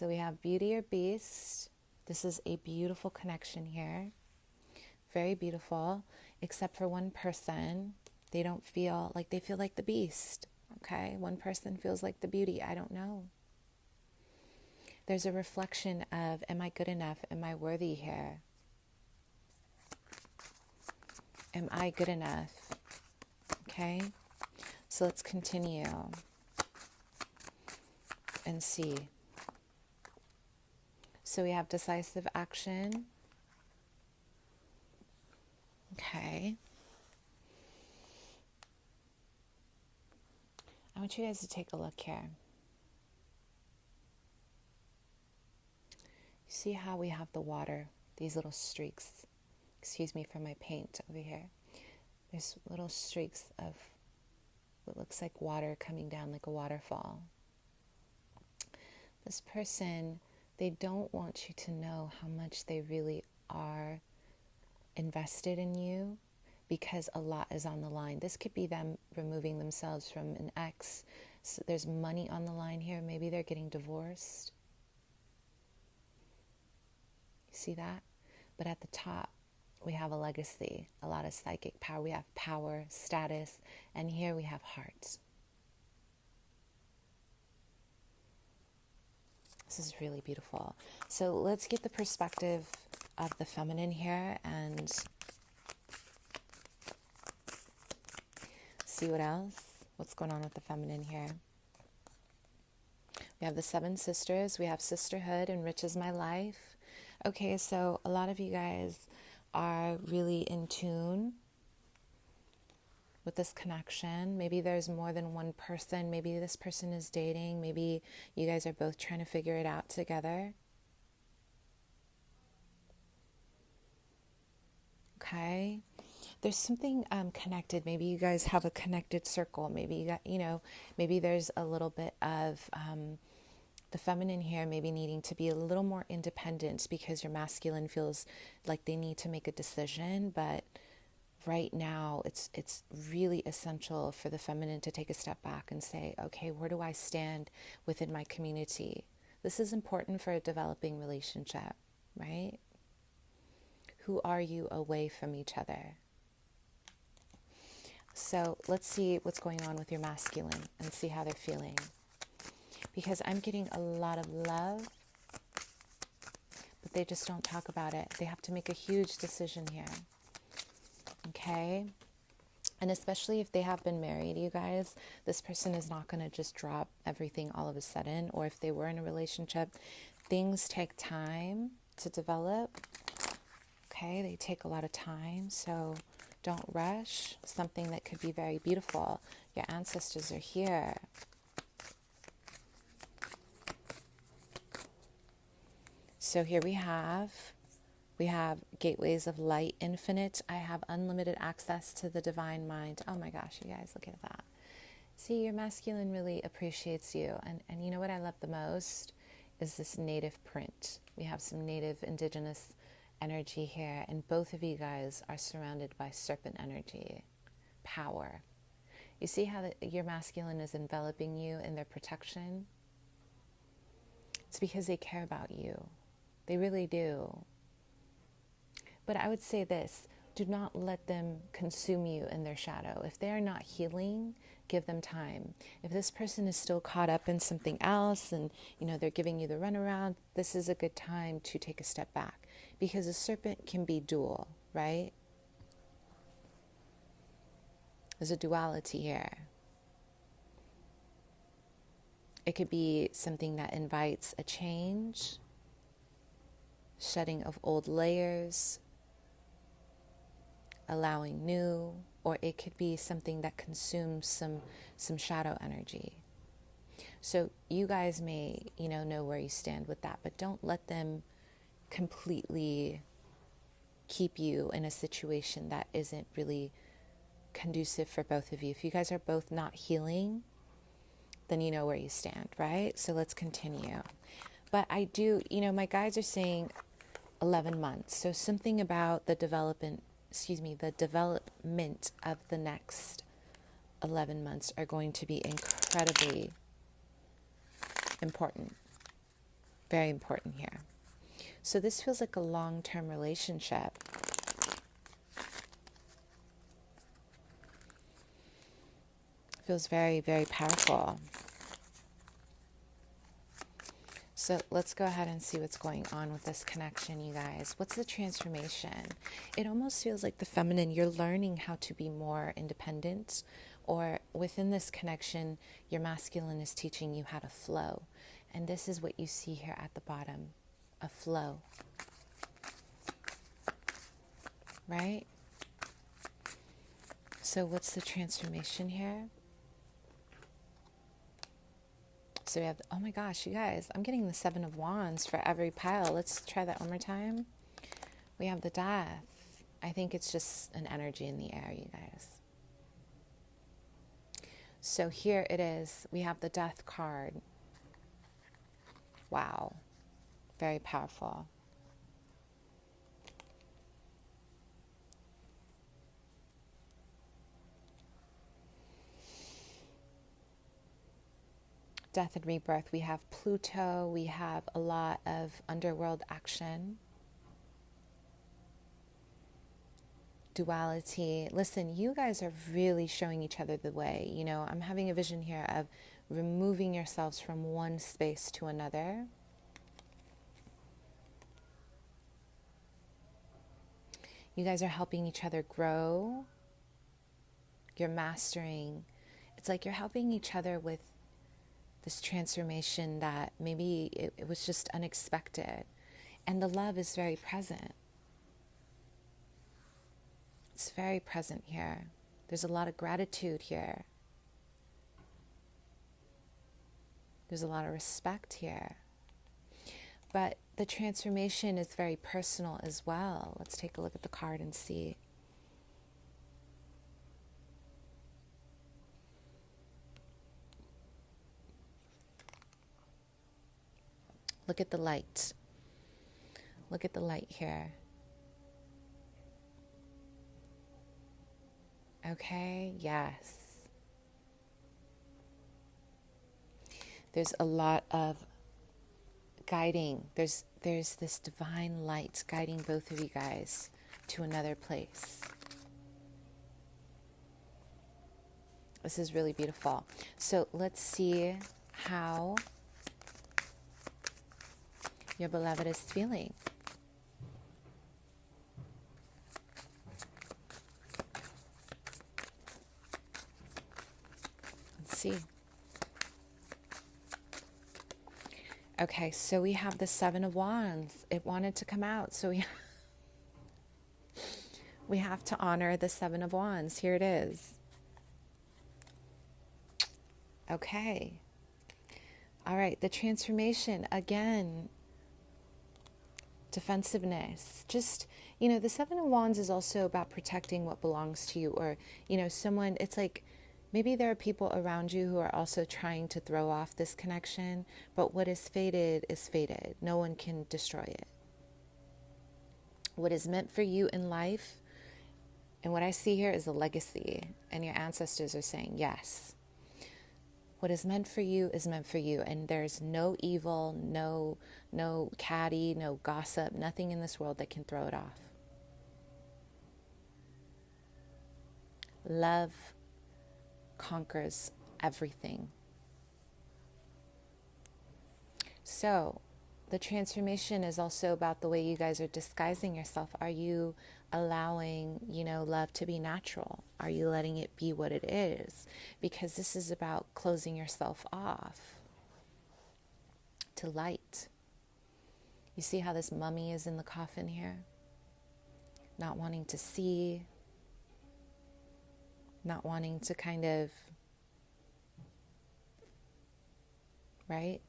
we have beauty or beast. This is a beautiful connection here. Very beautiful, except for one person. They don't feel like, they feel like the beast. Okay, one person feels like the beauty. I don't know. There's a reflection of, am I good enough? Am I worthy here? Am I good enough? Okay, so let's continue and see. So we have decisive action. Okay. I want you guys to take a look here. You see how we have the water, these little streaks. Excuse me for my paint over here. There's little streaks of what looks like water coming down like a waterfall. This person, they don't want you to know how much they really are invested in you because a lot is on the line. This could be them removing themselves from an ex. So there's money on the line here. Maybe they're getting divorced. You see that? But at the top, we have a legacy, a lot of psychic power. We have power, status, and here we have hearts. This is really beautiful. So let's get the perspective of the feminine here and see what's going on with the feminine here. We have the 7 sisters. We have sisterhood, enriches my life. Okay, so a lot of you guys are really in tune with this connection. Maybe there's more than one person. Maybe this person is dating. Maybe you guys are both trying to figure it out together. Okay. There's something connected. Maybe you guys have a connected circle. Maybe you got, maybe there's a little bit of The feminine here may be needing to be a little more independent because your masculine feels like they need to make a decision, but right now it's really essential for the feminine to take a step back and say, okay, where do I stand within my community? This is important for a developing relationship, right? Who are you away from each other? So let's see what's going on with your masculine and see how they're feeling. Because I'm getting a lot of love, but they just don't talk about it. They have to make a huge decision here. Okay? And especially if they have been married, you guys, this person is not going to just drop everything all of a sudden. Or if they were in a relationship, things take time to develop. Okay? They take a lot of time. So don't rush something that could be very beautiful. Your ancestors are here. So here we have gateways of light, infinite. I have unlimited access to the divine mind. Oh my gosh, you guys, look at that. See, your masculine really appreciates you. And you know what I love the most is this native print. We have some native indigenous energy here. And both of you guys are surrounded by serpent energy, power. You see how your masculine is enveloping you in their protection? It's because they care about you. They really do. But I would say this, do not let them consume you in their shadow. If they are not healing, give them time. If this person is still caught up in something else and, they're giving you the runaround, this is a good time to take a step back. Because a serpent can be dual, right? There's a duality here. It could be something that invites a change, shedding of old layers, allowing new, or it could be something that consumes some shadow energy. So you guys may, know where you stand with that, but don't let them completely keep you in a situation that isn't really conducive for both of you. If you guys are both not healing, then you know where you stand, right? So let's continue. But I do, my guides are saying 11 months. So something about the development of the next 11 months are going to be incredibly important. Very important here. So this feels like a long-term relationship. Feels very, very powerful. So let's go ahead and see what's going on with this connection, you guys. What's the transformation? It almost feels like the feminine, you're learning how to be more independent, or within this connection, your masculine is teaching you how to flow. And this is what you see here at the bottom, a flow. Right? So what's the transformation here? So we have, oh my gosh, you guys, I'm getting the 7 of Wands for every pile. Let's try that one more time. We have the Death. I think it's just an energy in the air, you guys. So here it is. We have the Death card. Wow. Very powerful. Death and rebirth. We have Pluto. We have a lot of underworld action. Duality. Listen, you guys are really showing each other the way. I'm having a vision here of removing yourselves from one space to another. You guys are helping each other grow. You're mastering. It's like you're helping each other with this transformation that maybe it was just unexpected. And the love is very present. It's very present here. There's a lot of gratitude here. There's a lot of respect here. But the transformation is very personal as well. Let's take a look at the card and see. Look at the light. Look at the light here. Okay, yes. There's a lot of guiding. There's this divine light guiding both of you guys to another place. This is really beautiful. So let's see how your beloved is feeling. Let's see. Okay, so we have the Seven of Wands. It wanted to come out, so we have to honor the Seven of Wands. Here it is. Okay. All right, the transformation, again, defensiveness. Just, the Seven of Wands is also about protecting what belongs to you, or, someone, it's like, maybe there are people around you who are also trying to throw off this connection, but what is fated is fated. No one can destroy it. What is meant for you in life, and what I see here is a legacy, and your ancestors are saying, yes. What is meant for you is meant for you, and there's no evil, no catty, no gossip, nothing in this world that can throw it off. Love conquers everything. So the transformation is also about the way you guys are disguising yourself. Are you allowing, love to be natural? Are you letting it be what it is? Because this is about closing yourself off to light. You see how this mummy is in the coffin here? Not wanting to see, not wanting to kind of, right?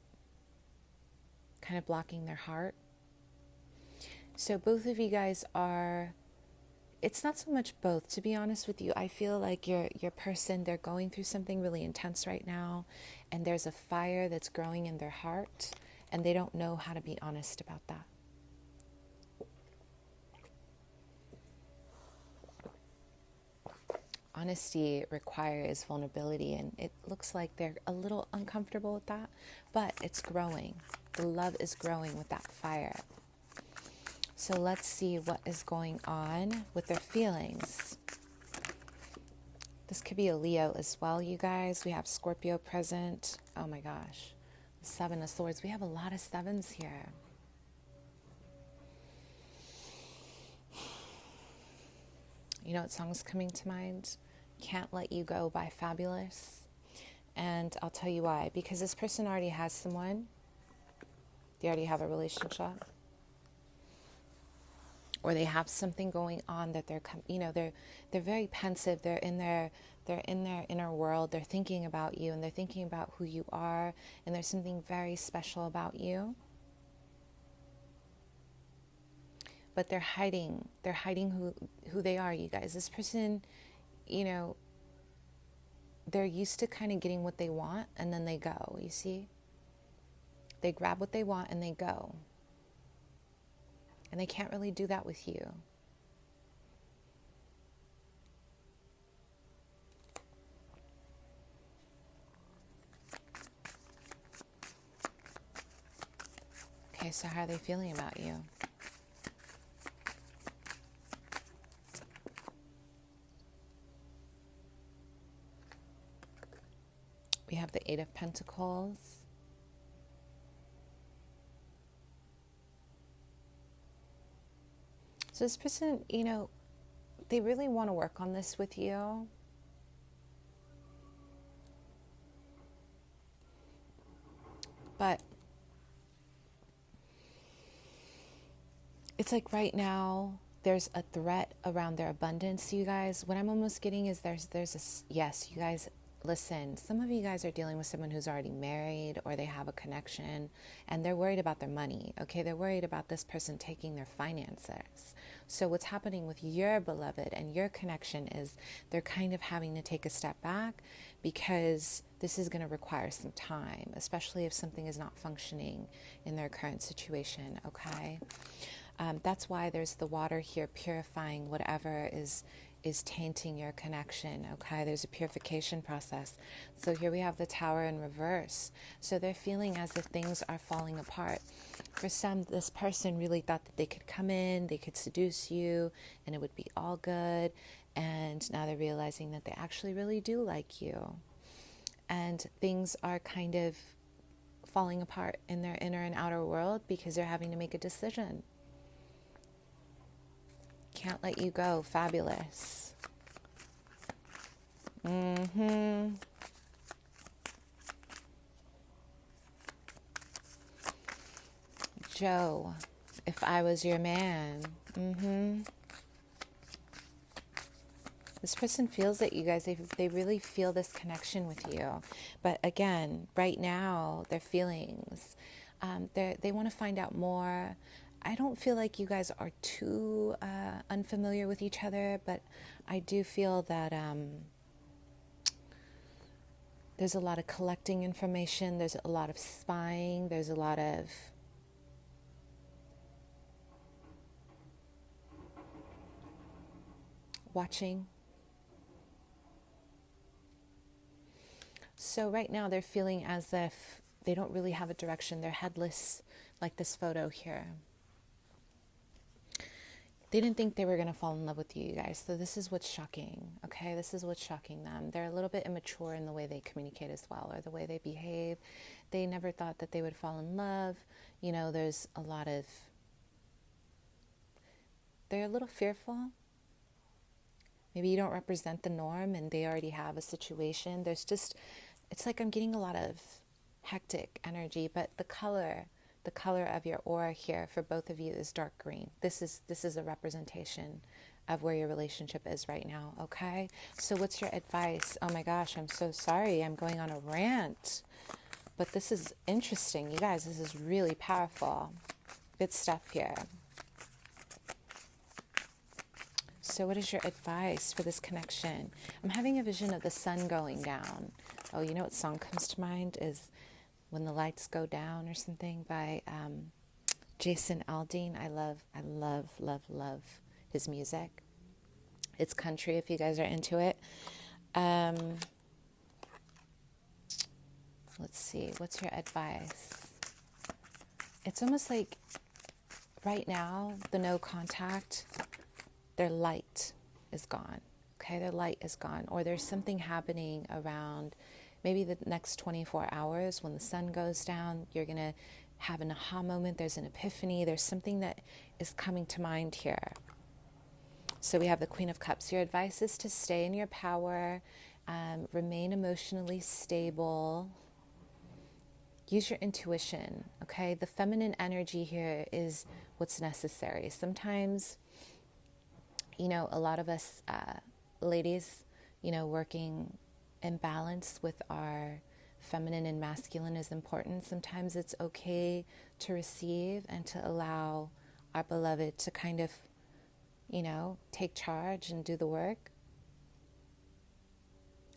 Kind of blocking their heart. So both of you guys are, it's not so much both, to be honest with you. I feel like your person, they're going through something really intense right now, and there's a fire that's growing in their heart, and they don't know how to be honest about that. Honesty requires vulnerability, and it looks like they're a little uncomfortable with that, but it's growing. The love is growing with that fire. So let's see what is going on with their feelings. This could be a Leo as well, you guys. We have Scorpio present. Oh my gosh. The Seven of Swords. We have a lot of sevens here. You know what song's coming to mind? Can't Let You Go by Fabulous. And I'll tell you why. Because this person already has someone. They already have a relationship. Or they have something going on that they're very pensive. They're in their inner world. They're thinking about you, and they're thinking about who you are, and there's something very special about you. But they're hiding who they are, you guys. This person, they're used to kind of getting what they want, and then they go, you see? They grab what they want and they go. And they can't really do that with you. Okay, so how are they feeling about you? We have the Eight of Pentacles. So this person, they really want to work on this with you. But it's like right now, there's a threat around their abundance, you guys. What I'm almost getting is there's yes, you guys, listen, some of you guys are dealing with someone who's already married, or they have a connection, and they're worried about their money, okay? They're worried about this person taking their finances. So what's happening with your beloved and your connection is they're kind of having to take a step back because this is going to require some time, especially if something is not functioning in their current situation, okay? That's why there's the water here purifying whatever is tainting your connection, okay? There's a purification process. So here we have the Tower in reverse. So they're feeling as if things are falling apart. For some, this person really thought that they could come in, they could seduce you, and it would be all good. And now they're realizing that they actually really do like you. And things are kind of falling apart in their inner and outer world because they're having to make a decision. Can't let you go. Fabulous. Joe, if I was your man. This person feels that you guys, they really feel this connection with you. But again, right now, their feelings, they want to find out more. I don't feel like you guys are too unfamiliar with each other, but I do feel that there's a lot of collecting information, there's a lot of spying, there's a lot of watching. So right now they're feeling as if they don't really have a direction. They're headless, like this photo here. They didn't think they were going to fall in love with you guys. So this is what's shocking, okay? This is what's shocking them. They're a little bit immature in the way they communicate as well, or the way they behave. They never thought that they would fall in love. You know, there's a lot of... They're a little fearful. Maybe you don't represent the norm and they already have a situation. There's just... It's like I'm getting a lot of hectic energy, but the color of your aura here for both of you is dark green. This is a representation of where your relationship is right now, okay? So what's your advice? Oh my gosh, I'm so sorry. I'm going on a rant. But this is interesting. You guys, this is really powerful. Good stuff here. So what is your advice for this connection? I'm having a vision of the sun going down. Oh, you know what song comes to mind is When the Lights Go Down or something by Jason Aldean. I love his music. It's country if you guys are into it. Let's see, what's your advice? It's almost like right now, the no contact, their light is gone. Okay, their light is gone. Or there's something happening around maybe the next 24 hours when the sun goes down. You're going to have an aha moment. There's an epiphany. There's something that is coming to mind here. So we have the Queen of Cups. Your advice is to stay in your power, remain emotionally stable, use your intuition, okay? The feminine energy here is what's necessary. Sometimes, you know, a lot of us ladies, you know, working in balance with our feminine and masculine is important. Sometimes it's okay to receive and to allow our beloved to kind of, you know, take charge and do the work.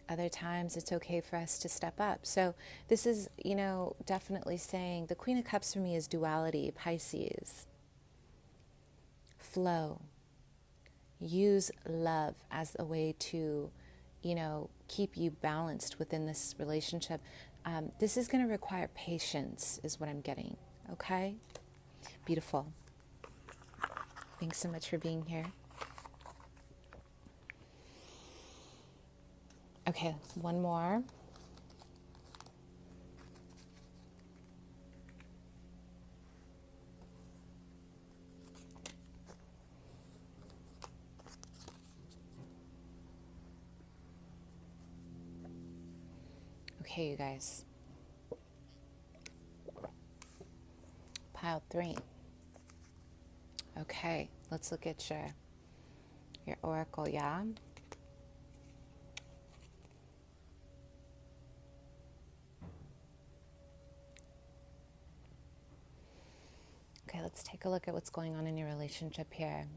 Other times it's okay for us to step up. So this is, you know, definitely saying the Queen of Cups for me is duality, Pisces, flow. Use love as a way to, you know, keep you balanced within this relationship. This is going to require patience is what I'm getting. Okay? Beautiful. Thanks so much for being here. Okay, one more. Okay, you guys. Pile 3. Okay, let's look at your oracle, yeah? Okay, let's take a look at what's going on in your relationship here.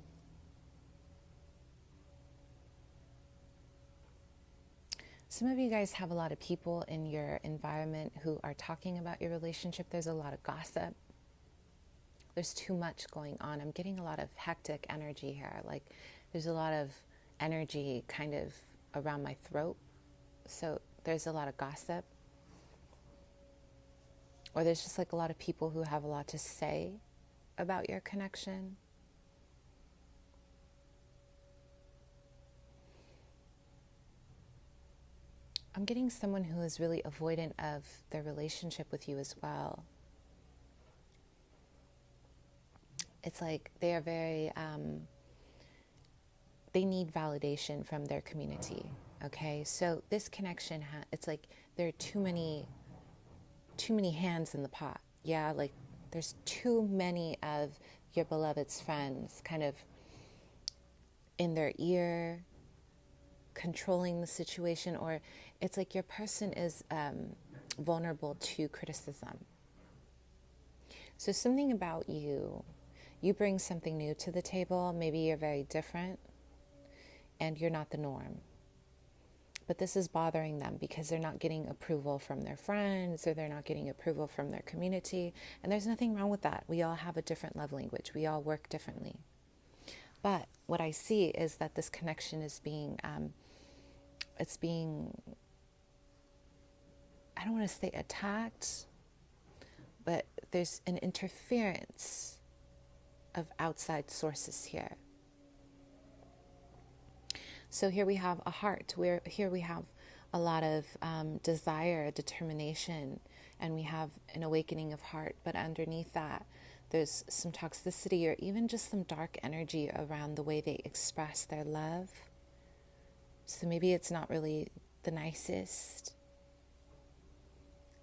some of you guys have a lot of people in your environment who are talking about your relationship. There's a lot of gossip. There's too much going on. I'm getting a lot of hectic energy here. Like there's a lot of energy kind of around my throat. So there's a lot of gossip. Or there's just like a lot of people who have a lot to say about your connection. I'm getting someone who is really avoidant of their relationship with you as well. It's like they are very, they need validation from their community, okay? So this connection, it's like there are too many hands in the pot, yeah? Like there's too many of your beloved's friends kind of in their ear, controlling the situation, or it's like your person is vulnerable to criticism. So something about you bring something new to the table. Maybe you're very different and you're not the norm. But this is bothering them because they're not getting approval from their friends, or they're not getting approval from their community. And there's nothing wrong with that. We all have a different love language. We all work differently. But what I see is that this connection is being, I don't want to say attacked, but there's an interference of outside sources here. So here we have a heart, here we have a lot of desire, determination, and we have an awakening of heart. But underneath that, there's some toxicity or even just some dark energy around the way they express their love. So maybe it's not really the nicest.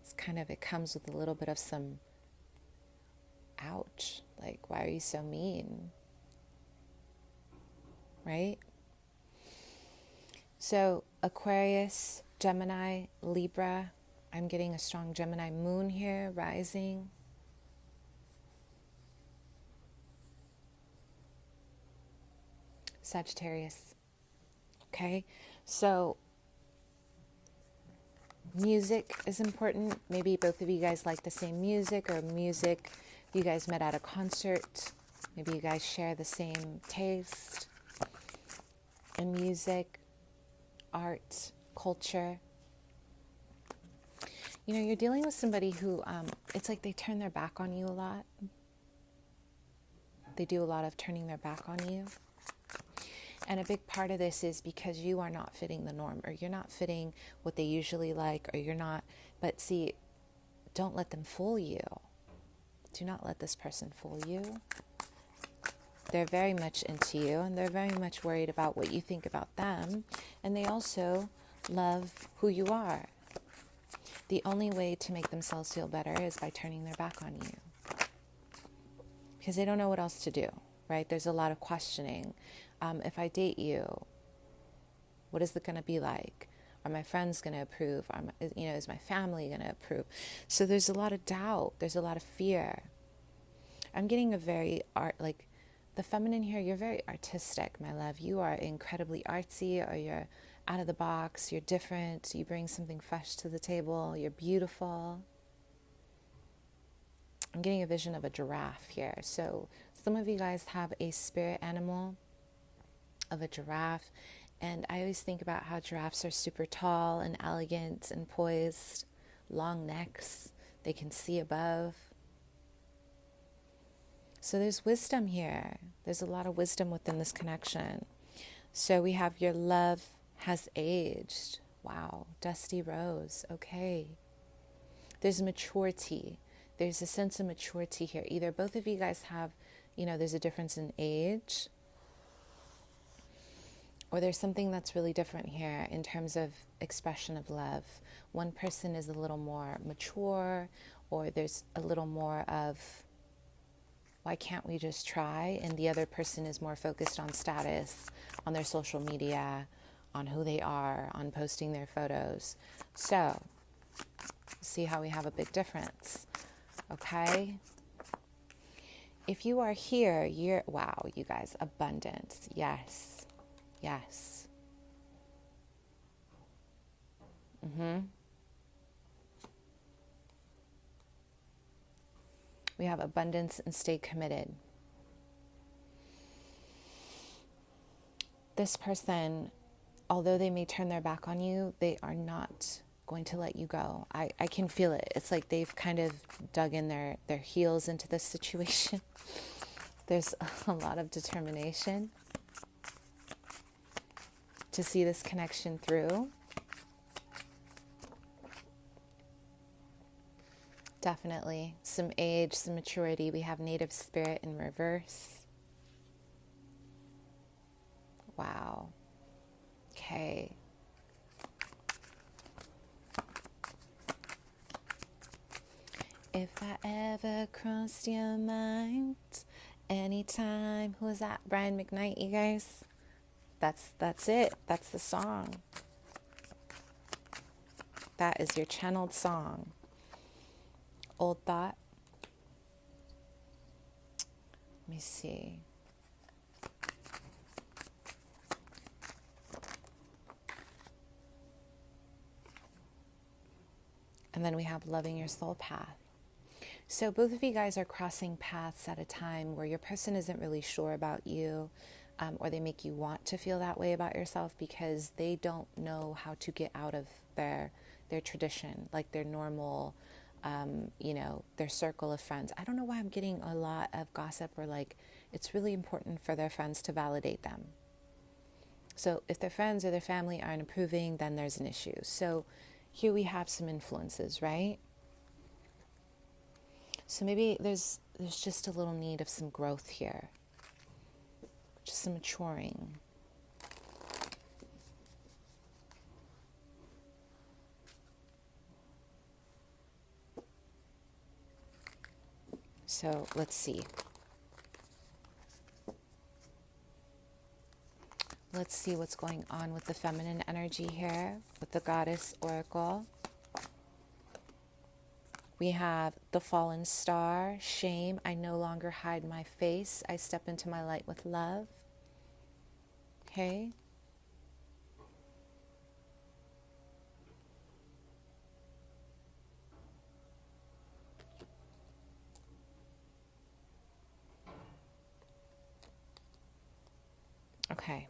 It's kind of, it comes with a little bit of some ouch, like, why are you so mean? Right? So Aquarius, Gemini, Libra. I'm getting a strong Gemini moon here, rising. Sagittarius. Okay, so music is important. Maybe both of you guys like the same music, or music you guys met at a concert. Maybe you guys share the same taste in music, art, culture. You know, you're dealing with somebody who, it's like they turn their back on you a lot. They do a lot of turning their back on you. And a big part of this is because you are not fitting the norm, or you're not fitting what they usually like, or you're not. But see, don't let them fool you. Do not let this person fool you. They're very much into you, and they're very much worried about what you think about them. And they also love who you are. The only way to make themselves feel better is by turning their back on you. Because they don't know what else to do, right? There's a lot of questioning. If I date you, what is it going to be like? Are my friends going to approve? Is my family going to approve? So there's a lot of doubt. There's a lot of fear. I'm getting a very the feminine here, you're very artistic, my love. You are incredibly artsy, or you're out of the box. You're different. You bring something fresh to the table. You're beautiful. I'm getting a vision of a giraffe here. So some of you guys have a spirit animal of a giraffe. And I always think about how giraffes are super tall and elegant and poised, long necks. They can see above. So there's wisdom here. There's a lot of wisdom within this connection. So we have your love has aged. Wow. Dusty rose. Okay. There's maturity. There's a sense of maturity here. Either both of you guys have, there's a difference in age, or there's something that's really different here in terms of expression of love. One person is a little more mature, or there's a little more of, why can't we just try? And the other person is more focused on status, on their social media, on who they are, on posting their photos. So, see how we have a big difference, okay? If you are here, wow, you guys, abundance, yes. Yes. We have abundance and stay committed. This person, although they may turn their back on you, they are not going to let you go. I can feel it. It's like they've kind of dug in their heels into this situation. There's a lot of determination to see this connection through. Definitely some age, some maturity. We have native spirit in reverse. Wow. Okay. If I ever crossed your mind anytime. Who was that? Brian McKnight, you guys? That's it. That's the song. That is your channeled song. Old thought. Let me see. And then we have loving your soul path. So both of you guys are crossing paths at a time where your person isn't really sure about you, or they make you want to feel that way about yourself because they don't know how to get out of their tradition, like their normal, their circle of friends. I don't know why I'm getting a lot of gossip or like it's really important for their friends to validate them. So if their friends or their family aren't approving, then there's an issue. So here we have some influences, right? So maybe there's just a little need of some growth here, just some maturing. So let's see. Let's see what's going on with the feminine energy here, with the goddess oracle. We have the fallen star, shame. I no longer hide my face. I step into my light with love. Okay. Okay.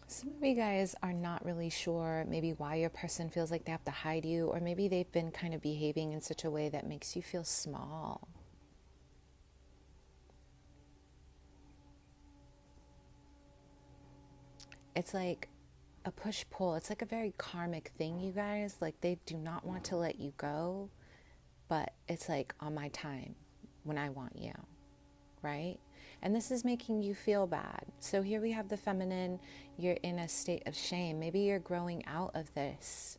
Some of you guys are not really sure maybe why your person feels like they have to hide you, or maybe they've been kind of behaving in such a way that makes you feel small. It's like a push-pull. It's like a very karmic thing, you guys. Like they do not want to let you go, but it's like on my time when I want you, right? And this is making you feel bad. So here we have the feminine. You're in a state of shame. Maybe you're growing out of this.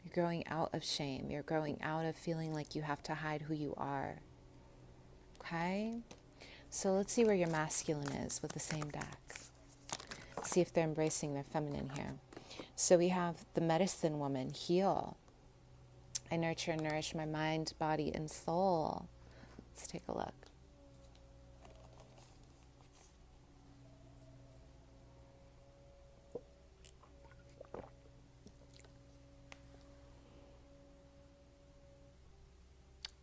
You're growing out of shame. You're growing out of feeling like you have to hide who you are. Okay? So let's see where your masculine is with the same deck. See if they're embracing their feminine here. So we have the medicine woman, heal. I nurture and nourish my mind, body, and soul. Let's take a look.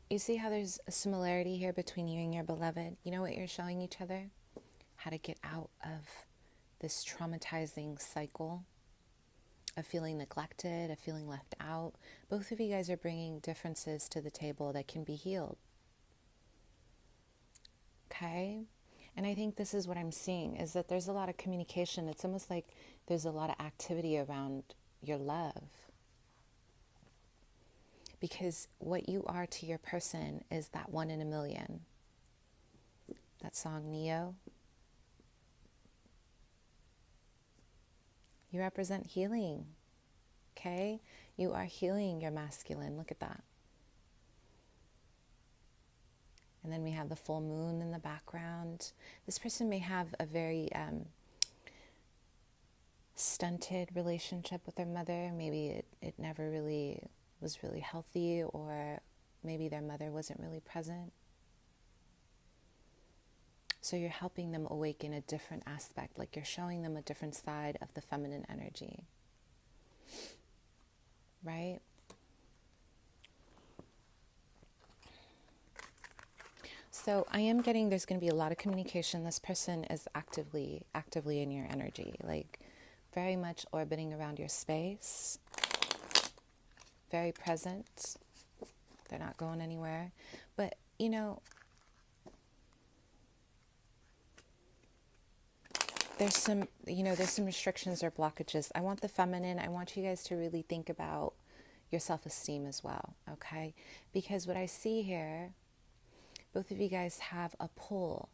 You see how there's a similarity here between you and your beloved? You know what you're showing each other? How to get out of this traumatizing cycle of feeling neglected, of feeling left out. Both of you guys are bringing differences to the table that can be healed. Okay? And I think this is what I'm seeing, is that there's a lot of communication. It's almost like there's a lot of activity around your love. Because what you are to your person is that 1 in a million. That song, Neo. You represent healing, okay? You are healing your masculine. Look at that. And then we have the full moon in the background. This person may have a very stunted relationship with their mother. Maybe it never really was really healthy, or maybe their mother wasn't really present. So you're helping them awaken a different aspect, like you're showing them a different side of the feminine energy, right? So I am getting there's going to be a lot of communication. This person is actively in your energy, like very much orbiting around your space, very present. They're not going anywhere. But, you know, there's some restrictions or blockages. I want the feminine. I want you guys to really think about your self-esteem as well, okay? Because what I see here, both of you guys have a pull.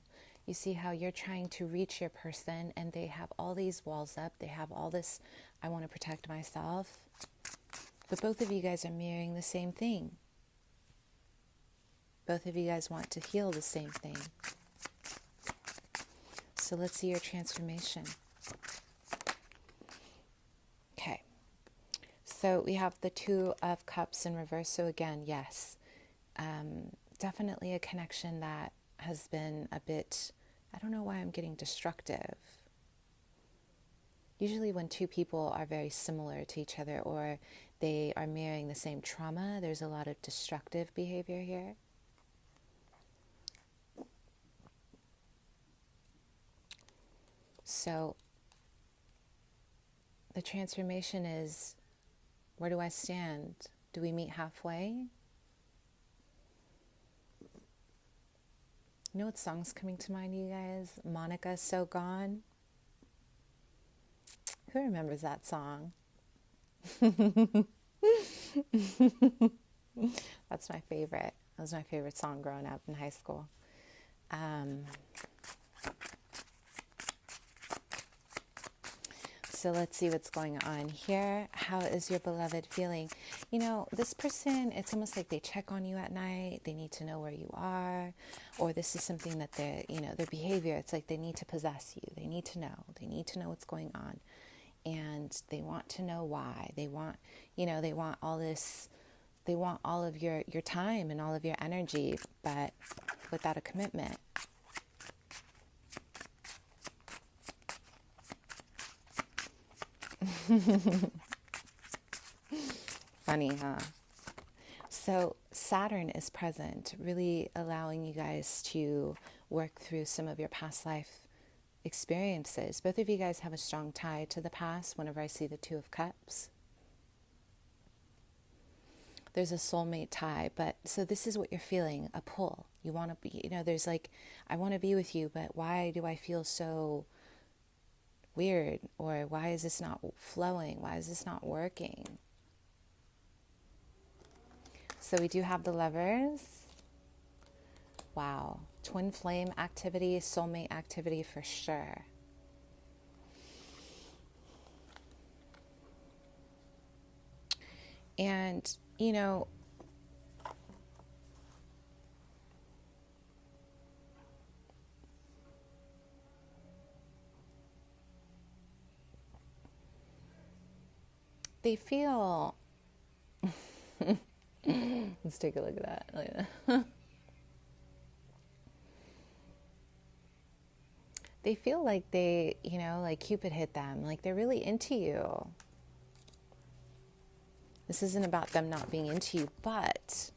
You see how you're trying to reach your person and they have all these walls up. They have all this, I want to protect myself. But both of you guys are mirroring the same thing. Both of you guys want to heal the same thing. So let's see your transformation. Okay. So we have the Two of Cups in reverse. So again, yes, definitely a connection that has been a bit, I don't know why I'm getting destructive. Usually when two people are very similar to each other or they are mirroring the same trauma, there's a lot of destructive behavior here. So the transformation is, where do I stand? Do we meet halfway? You know what song's coming to mind, you guys? Monica's So Gone. Who remembers that song? That's my favorite. That was my favorite song growing up in high school. So let's see what's going on here. How is your beloved feeling? You know, this person, it's almost like they check on you at night. They need to know where you are. Or this is something that they're, you know, their behavior, it's like they need to possess you. They need to know. They need to know what's going on. And they want to know why. They want, you know, they want all this, they want all of your time and all of your energy, but without a commitment. Funny, huh? So Saturn is present, really allowing you guys to work through some of your past life experiences. Both of you guys have a strong tie to the past whenever I see the Two of Cups. There's a soulmate tie, but so this is what you're feeling, a pull. You want to be, you know, there's like, I want to be with you, but why do I feel so weird? Or why is this not flowing? Why is this not working? So we do have the Lovers. Wow. Twin flame activity, soulmate activity for sure. And, you know, they feel... Let's take a look at that. They feel like they, you know, like Cupid hit them, like they're really into you. This isn't about them not being into you, but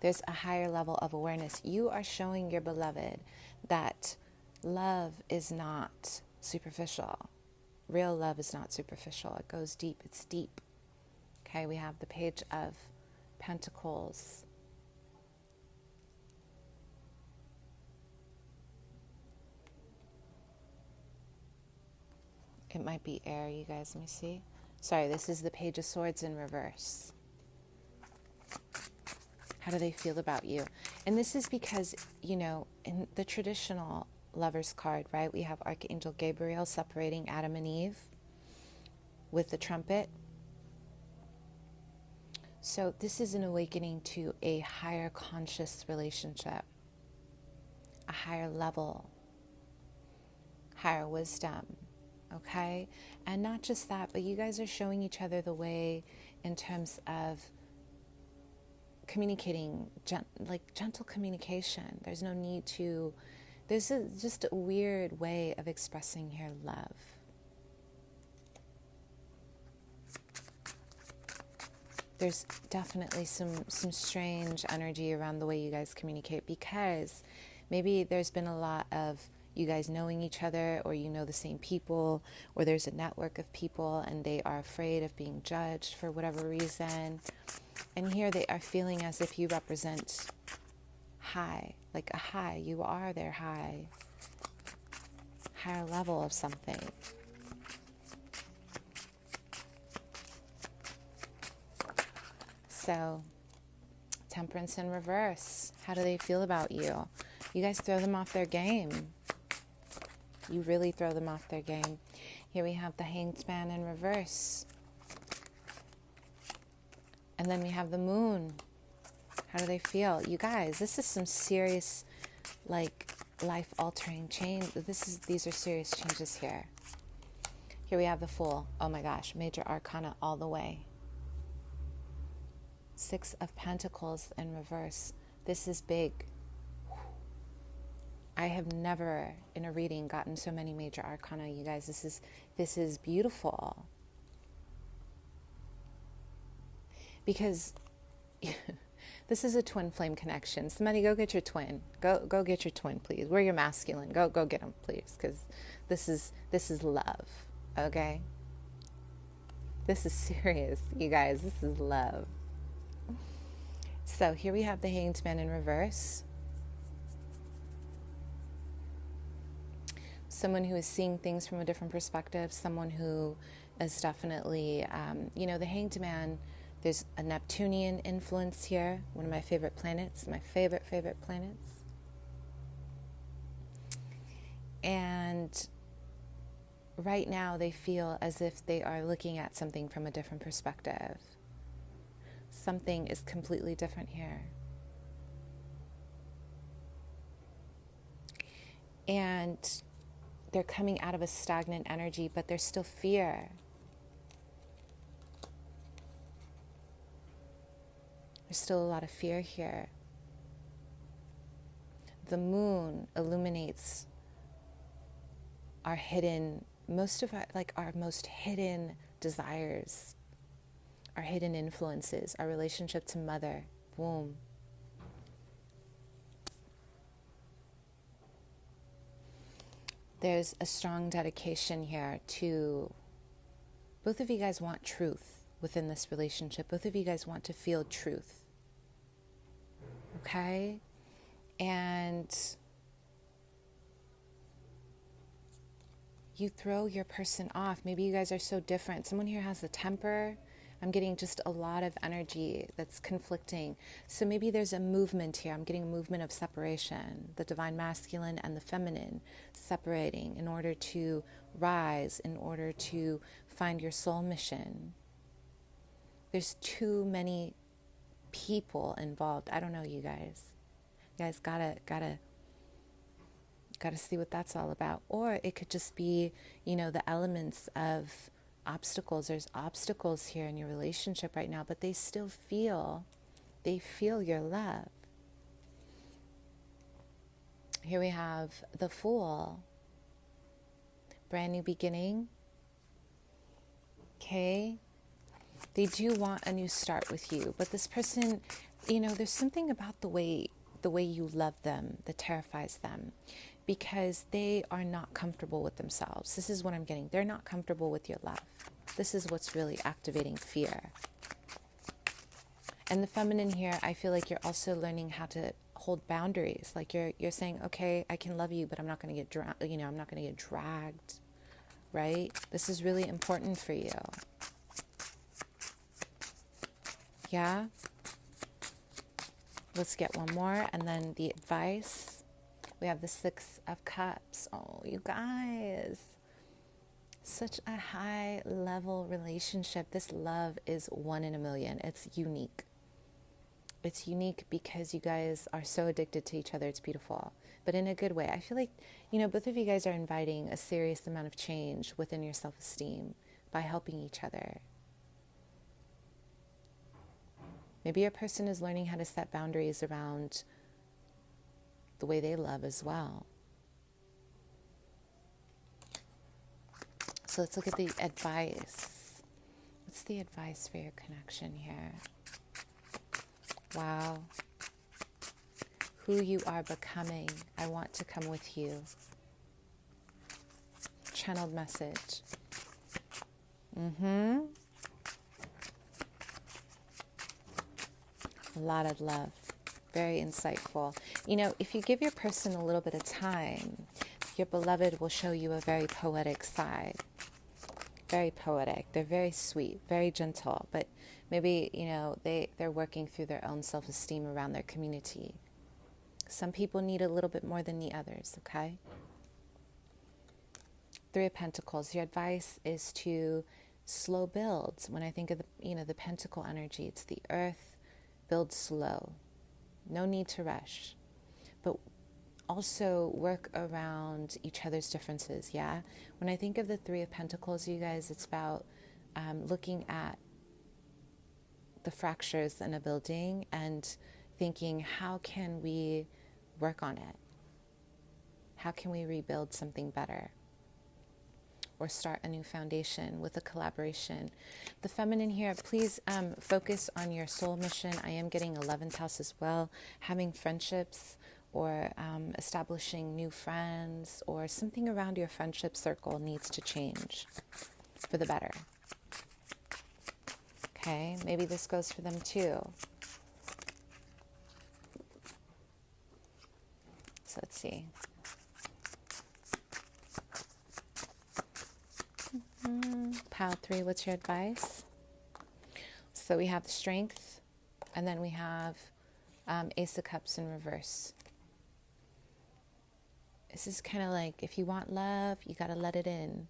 there's a higher level of awareness. You are showing your beloved that love is not superficial. Real love is not superficial. It goes deep. It's deep. Okay, we have the Page of Pentacles. It might be air, you guys. Let me see. Sorry, this is the Page of Swords in reverse. How do they feel about you? And this is because, you know, in the traditional Lovers card, right, we have Archangel Gabriel separating Adam and Eve with the trumpet. So this is an awakening to a higher conscious relationship, a higher level, higher wisdom. Okay? And not just that, but you guys are showing each other the way in terms of communicating, gentle communication. There's no need to, just a weird way of expressing your love. There's definitely some strange energy around the way you guys communicate, because maybe there's been a lot of you guys knowing each other, or you know the same people, or there's a network of people and they are afraid of being judged for whatever reason. And here they are feeling as if you represent high, like a high. You are their higher level of something. So, Temperance in reverse. How do they feel about you? You guys throw them off their game. You really throw them off their game. Here we have the Hanged Man in reverse. And then we have the Moon. How do they feel? You guys, this is some serious, life-altering change. These are serious changes here. Here we have the Fool. Oh my gosh, major arcana all the way. Six of Pentacles in reverse. This is big. I have never in a reading gotten so many major arcana, you guys. This is beautiful. Because this is a twin flame connection. Somebody go get your twin. Go get your twin, please. We're your masculine. Go get them, please, because this is love. Okay? This is serious, you guys. This is love. So here we have the Hanged Man in reverse. Someone who is seeing things from a different perspective. Someone who is definitely, the Hanged Man, there's a Neptunian influence here. One of my favorite planets. My favorite planets. And right now they feel as if they are looking at something from a different perspective. Something is completely different here. And they're coming out of a stagnant energy, but there's still fear. There's still a lot of fear here. The Moon illuminates our hidden, our most hidden desires, our hidden influences, our relationship to mother, womb. There's a strong dedication here to, both of you guys want truth within this relationship. Both of you guys want to feel truth. Okay? And you throw your person off. Maybe you guys are so different. Someone here has a temper. I'm getting just a lot of energy that's conflicting. So maybe there's a movement here. I'm getting a movement of separation. The divine masculine and the feminine separating in order to rise, in order to find your soul mission. There's too many people involved. I don't know, you guys. You guys gotta see what that's all about. Or it could just be, the elements of obstacles. There's obstacles here in your relationship right now, but they still feel your love. Here we have the Fool. Brand new beginning. Okay. They do want a new start with you, but this person, there's something about the way you love them that terrifies them, because they are not comfortable with themselves. This is what I'm getting. They're not comfortable with your love. This is what's really activating fear. And the feminine here, I feel like you're also learning how to hold boundaries. Like you're saying, okay, I can love you, but I'm not going to get I'm not going to get dragged, right? This is really important for you. Yeah? Let's get one more, and then the advice. We have the Six of Cups. Oh, you guys. Such a high level relationship. This love is 1 in a million. It's unique. It's unique because you guys are so addicted to each other. It's beautiful, but in a good way. I feel like, both of you guys are inviting a serious amount of change within your self-esteem by helping each other. Maybe your person is learning how to set boundaries around the way they love as well. So let's look at the advice. What's the advice for your connection here? Wow. Who you are becoming. I want to come with you. Channeled message. A lot of love. Very insightful. You know, if you give your person a little bit of time, your beloved will show you a very poetic side. Very poetic. They're very sweet, very gentle, but maybe, you know, they're working through their own self-esteem around their community. Some people need a little bit more than the others, okay? Three of Pentacles. Your advice is to slow builds. When I think of the pentacle energy, it's the earth, build slow. No need to rush. But also work around each other's differences, yeah? When I think of the Three of Pentacles, you guys, it's about looking at the fractures in a building and thinking, how can we work on it? How can we rebuild something better? Or start a new foundation with a collaboration. The feminine here, please focus on your soul mission. I am getting 11th house as well. Having friendships or establishing new friends or something around your friendship circle needs to change for the better. Okay, maybe this goes for them too. So let's see. Pile 3, what's your advice? So we have the Strength, and then we have Ace of Cups in reverse. This is kind of like, if you want love, you got to let it in.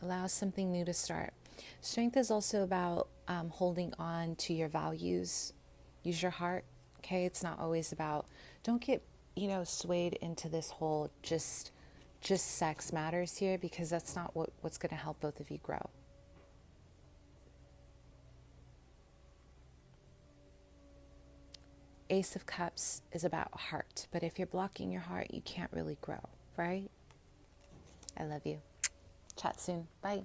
Allow something new to start. Strength is also about holding on to your values. Use your heart, okay? It's not always about, don't get, swayed into this whole just sex matters here, because that's not what's going to help both of you grow. Ace of Cups is about heart, but if you're blocking your heart, you can't really grow, right? I love you. Chat soon. Bye.